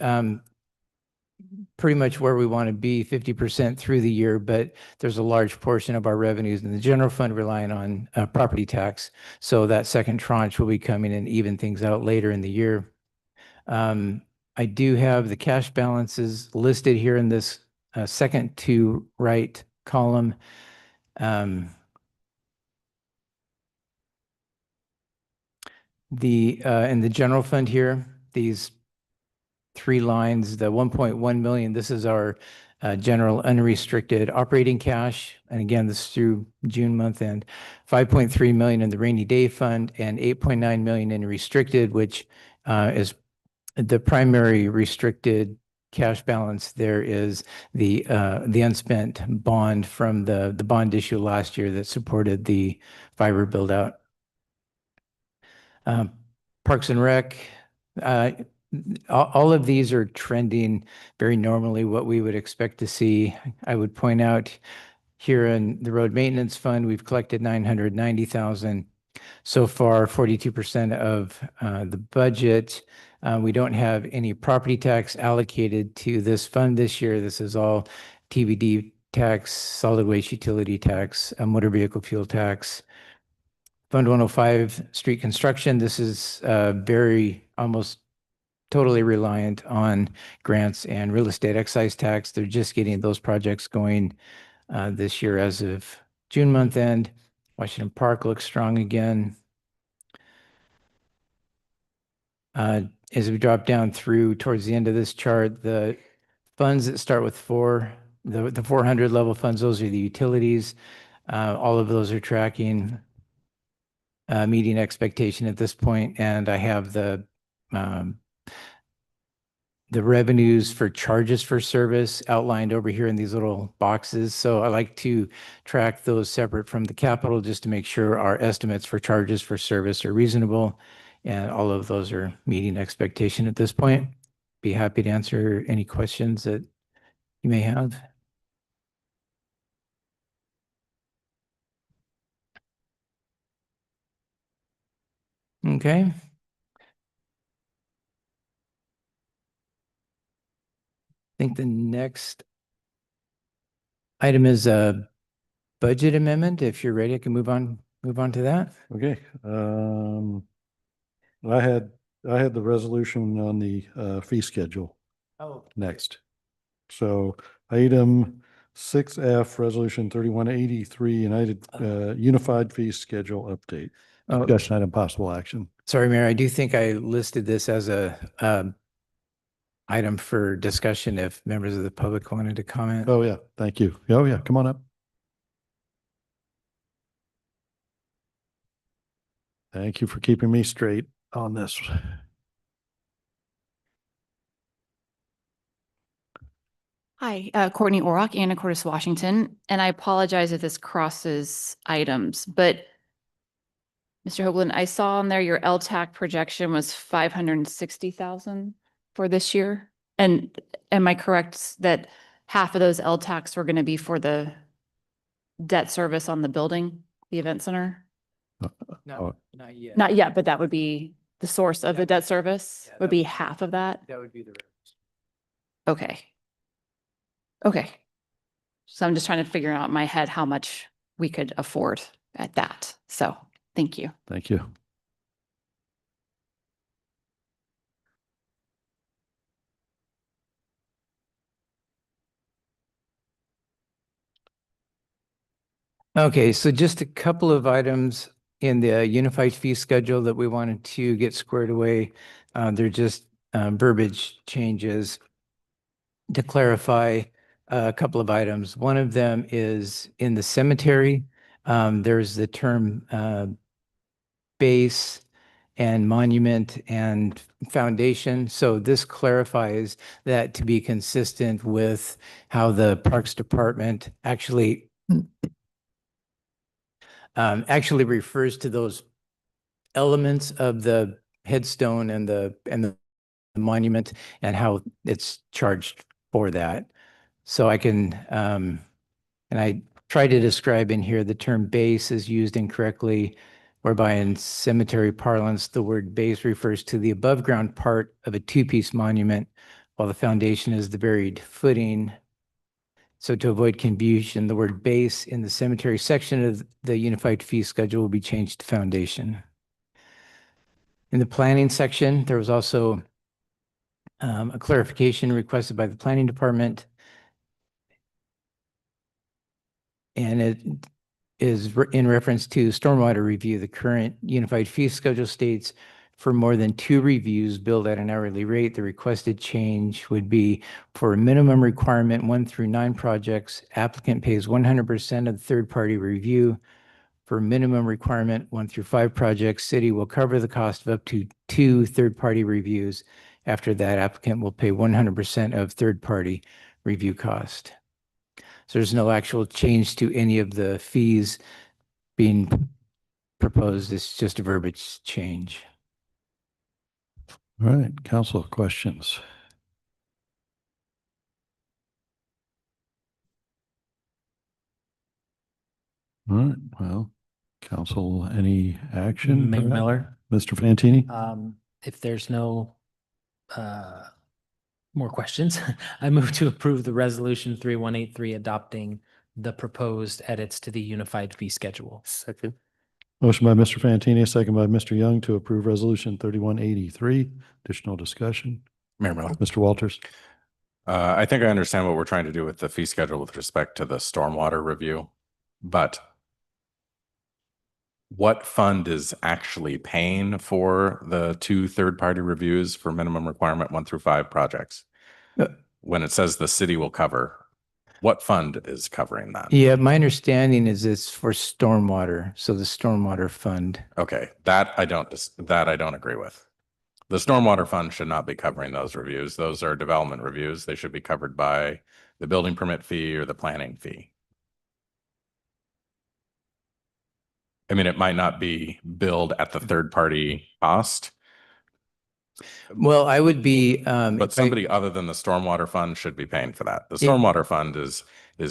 pretty much where we want to be, 50% through the year, but there's a large portion of our revenues in the general fund relying on property tax. So that second tranche will be coming and even things out later in the year. I do have the cash balances listed here in this second to right column. In the general fund here, these 3 lines, the 1.1 million, this is our general unrestricted operating cash. And again, this is through June month end, 5.3 million in the rainy day fund and 8.9 million in restricted, which is the primary restricted cash balance. There is the unspent bond from the bond issue last year that supported the fiber build out. Parks and Rec, all of these are trending very normally what we would expect to see. I would point out here in the road maintenance fund, we've collected 990,000 so far, 42% of the budget. We don't have any property tax allocated to this fund this year. This is all TBD tax, solid waste utility tax, motor vehicle fuel tax. Fund 105 street construction, this is very almost totally reliant on grants and real estate excise tax. They're just getting those projects going this year as of June month end. Washington Park looks strong again. As we drop down through towards the end of this chart, the funds that start with the 400 level funds, those are the utilities. All of those are tracking, meeting expectation at this point, and I have the revenues for charges for service outlined over here in these little boxes. So I like to track those separate from the capital just to make sure our estimates for charges for service are reasonable. And all of those are meeting expectation at this point. Be happy to answer any questions that you may have. Okay. I think the next item is a budget amendment. If you're ready, I can move on to that. Okay. I had the resolution on the fee schedule Oh, next. So item 6F, resolution 3183, Unified Fee Schedule Update. oh, Discussion item, possible action. sorry, Mayor. I do think I listed this as a item for discussion if members of the public wanted to comment. Oh, yeah. Thank you. Oh, yeah. Come on up. Thank you for keeping me straight on this. Hi, Courtney Orrock, Anacortes, Washington, and I apologize if this crosses items, but Mr. Hoagland, I saw on there your LTAC projection was 560,000 for this year. And am I correct that half of those LTACs were going to be for the debt service on the building, the event center? Not yet. Not yet, but that would be the source of the debt service, Yeah, would be half of that? That would be the Okay. Okay. So I'm just trying to figure out in my head how much we could afford at that. So thank you. Thank you. Okay, so just a couple of items in the unified fee schedule that we wanted to get squared away. They're just verbiage changes to clarify a couple of items. One of them is in the cemetery. There's the term base and monument and foundation. So this clarifies that to be consistent with how the Parks Department actually refers to those elements of the headstone and the monument and how it's charged for that. So I can, and I try to describe in here the term base is used incorrectly, whereby in cemetery parlance, the word base refers to the above ground part of a two-piece monument, while the foundation is the buried footing. So to avoid confusion, the word base in the cemetery section of the unified fee schedule will be changed to foundation. In the planning section, there was also a clarification requested by the planning department. And it is in reference to stormwater review. The current unified fee schedule states for more than 2 reviews billed at an hourly rate, the requested change would be for a minimum requirement 1 through 9 projects, applicant pays 100% of the third-party review. For minimum requirement 1 through 5 projects, city will cover the cost of up to 2 third-party reviews. After that, applicant will pay 100% of third-party review cost. So there's no actual change to any of the fees being proposed. It's just a verbiage change. All right, council questions. All right, well, council, any action? Mayor for that? Miller, Mr. Fantini? if there's no more questions, I move to approve the resolution 3183 adopting the proposed edits to the unified fee schedule. Second. Motion by Mr. Fantini, second by Mr. Young to approve resolution 3183. Additional discussion. Mayor Miller. Mr. Walters? I think I understand what we're trying to do with the fee schedule with respect to the stormwater review, but what fund is actually paying for the 2 third-party reviews for minimum requirement 1 through 5 projects? When it says the city will cover, what fund is covering that? Yeah, my understanding is it's for stormwater, so the stormwater fund. Okay, that I don't agree with. The stormwater fund should not be covering those reviews. Those are development reviews. They should be covered by the building permit fee or the planning fee. I mean, it might not be billed at the third party cost, Well, I would be, but somebody other than the stormwater fund should be paying for that. The Yeah. stormwater fund is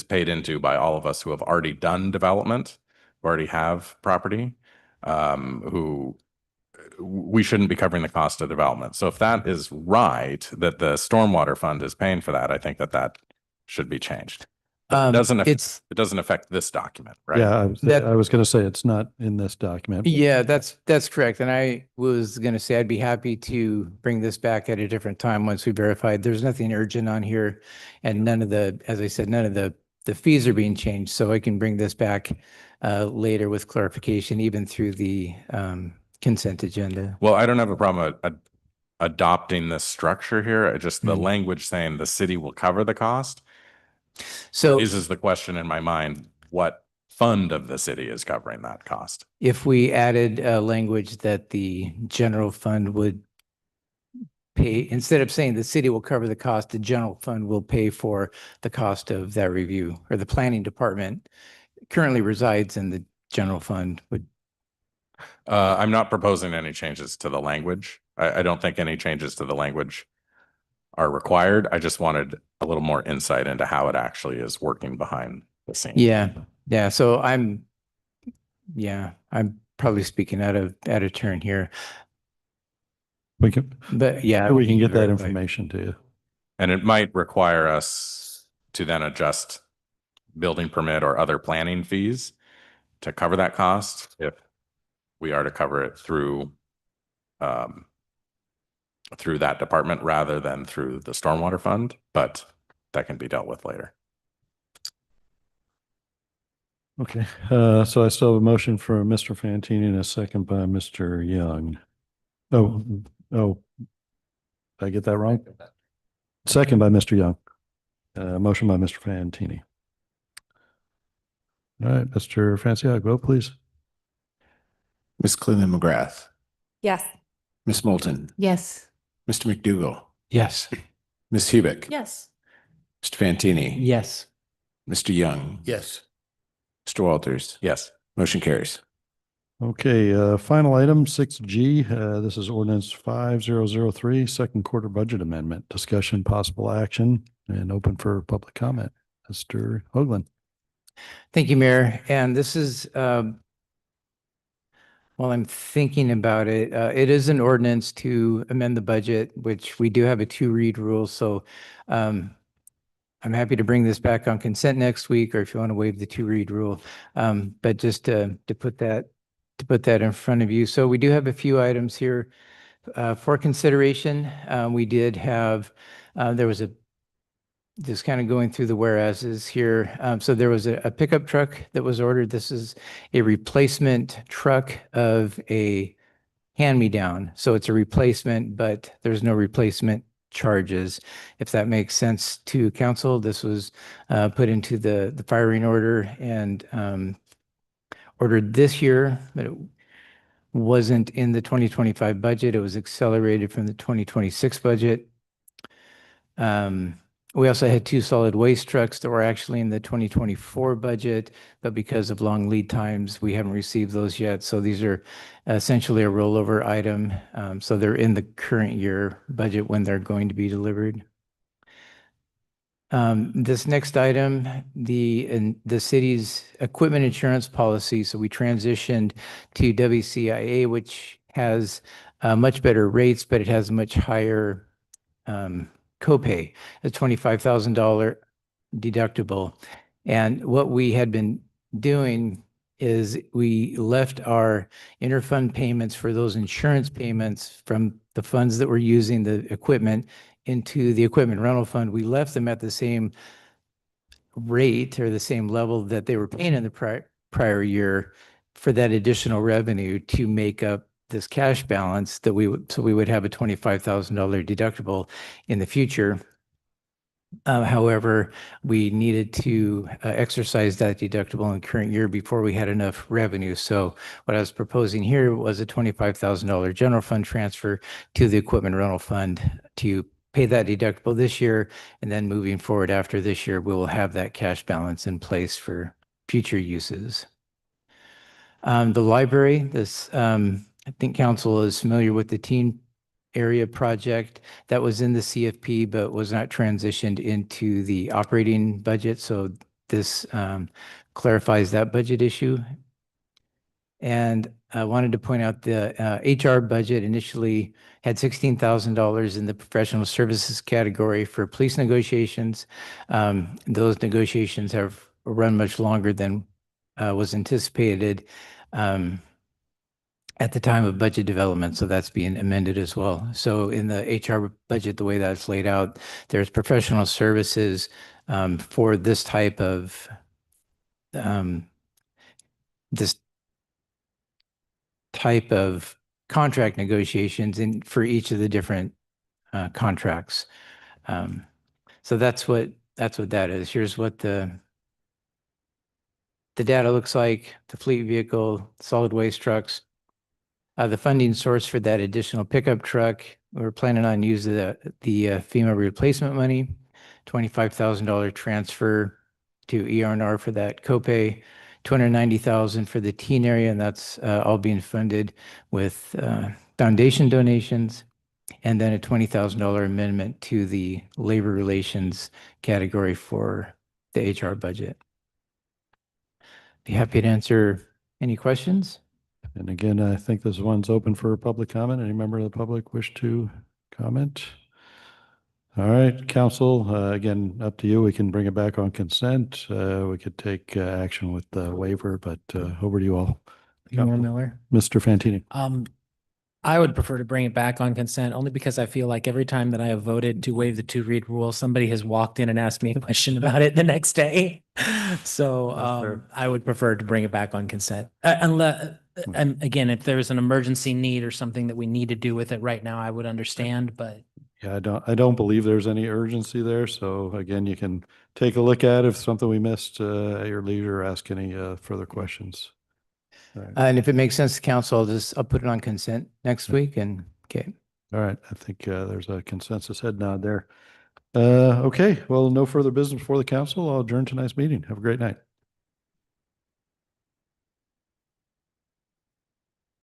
paid into by all of us who have already done development, who already have property, who we shouldn't be covering the cost of development. So if that is right, that the stormwater fund is paying for that, I think that should be changed. But it doesn't affect this document, right? Yeah, I was going to say it's not in this document. Yeah, that's correct. And I was going to say I'd be happy to bring this back at a different time once we verified. There's nothing urgent on here, and none of the, as I said, none of the fees are being changed. So I can bring this back later with clarification, even through the consent agenda. Well, I don't have a problem adopting this structure here. Just the language saying the city will cover the cost. So raises the question in my mind, what fund of the city is covering that cost? if we added language that the general fund would pay, instead of saying the city will cover the cost, the general fund will pay for the cost of that review, or the planning department currently resides in the general fund would. I'm not proposing any changes to the language. I don't think any changes to the language are required. I just wanted a little more insight into how it actually is working behind the scenes. Yeah. So I'm probably speaking out of turn here, We can, but yeah. we can get that verify. information to you. And it might require us to then adjust building permit or other planning fees to cover that cost if we are to cover it through that department rather than through the stormwater fund, but that can be dealt with later. Okay, so I still have a motion for Mr. Fantini and a second by Mr. Young. Oh, did I get that wrong? Second by Mr. Young. Motion by Mr. Fantini. All right, Mr. Franciac, vote please. Ms. Cleland McGrath, Yes. Ms. Moulton, Yes. Mr. McDougall, Yes. Ms. Hubick, Yes. Mr. Fantini, Yes. Mr. Young, Yes. Mr. Walters. Yes. Motion carries. Okay, final item 6G. This is ordinance 5003, second quarter budget amendment. Discussion, possible action, and open for public comment. Mr. Hoagland. Thank you, Mayor. And this is, while I'm thinking about it, it is an ordinance to amend the budget, which we do have a 2-read rule. So I'm happy to bring this back on consent next week, or if you want to waive the 2-read rule. But just to put that in front of you. So we do have a few items here for consideration. We did have, there was just kind of going through the whereases here. So there was a pickup truck that was ordered. This is a replacement truck of a hand-me-down. So it's a replacement, but there's no replacement charges. If that makes sense to council, this was put into the firing order and ordered this year, but it wasn't in the 2025 budget. It was accelerated from the 2026 budget. We also had 2 solid waste trucks that were actually in the 2024 budget, but because of long lead times, we haven't received those yet. So these are essentially a rollover item. So they're in the current year budget when they're going to be delivered. This next item, the city's equipment insurance policy. So we transitioned to WCIA, which has much better rates, but it has much higher copay, a $25,000 deductible. And what we had been doing is we left our interfund payments for those insurance payments from the funds that were using the equipment into the equipment rental fund. We left them at the same rate or the same level that they were paying in the prior year for that additional revenue to make up this cash balance that we would have a $25,000 deductible in the future. However, we needed to exercise that deductible in the current year before we had enough revenue. So what I was proposing here was a $25,000 general fund transfer to the equipment rental fund to pay that deductible this year. And then moving forward after this year, we will have that cash balance in place for future uses. The library, I think council is familiar with the teen area project that was in the CFP, but was not transitioned into the operating budget. So this clarifies that budget issue. And I wanted to point out the HR budget initially had $16,000 in the professional services category for police negotiations. Those negotiations have run much longer than was anticipated at the time of budget development, so that's being amended as well. So in the HR budget, the way that's laid out, there's professional services for this type of contract negotiations and for each of the different contracts. So that's what that is. Here's what the data looks like: the fleet vehicle, solid waste trucks. The funding source for that additional pickup truck, we're planning on using the FEMA replacement money, $25,000 transfer to ER&R for that copay, $290,000 for the teen area, and that's all being funded with foundation donations, and then a $20,000 amendment to the labor relations category for the HR budget. Be happy to answer any questions. And again, I think this one's open for public comment. Any member of the public wish to comment? All right, council, again, up to you. We can bring it back on consent. We could take action with the waiver, but over to you all. Mayor Miller. Mr. Fantini. I would prefer to bring it back on consent only because I feel like every time that I have voted to waive the 2-read rule, somebody has walked in and asked me a question about it the next day. So I would prefer to bring it back on consent. Unless, and again, if there's an emergency need or something that we need to do with it right now, I would understand, but. Yeah, I don't believe there's any urgency there. So again, you can take a look at it. If something we missed at your leisure, ask any further questions. Right. And if it makes sense to council, I'll put it on consent next week and okay. All right. I think there's a consensus head nod there. Okay. Well, no further business before the council. I'll adjourn tonight's meeting. Have a great night.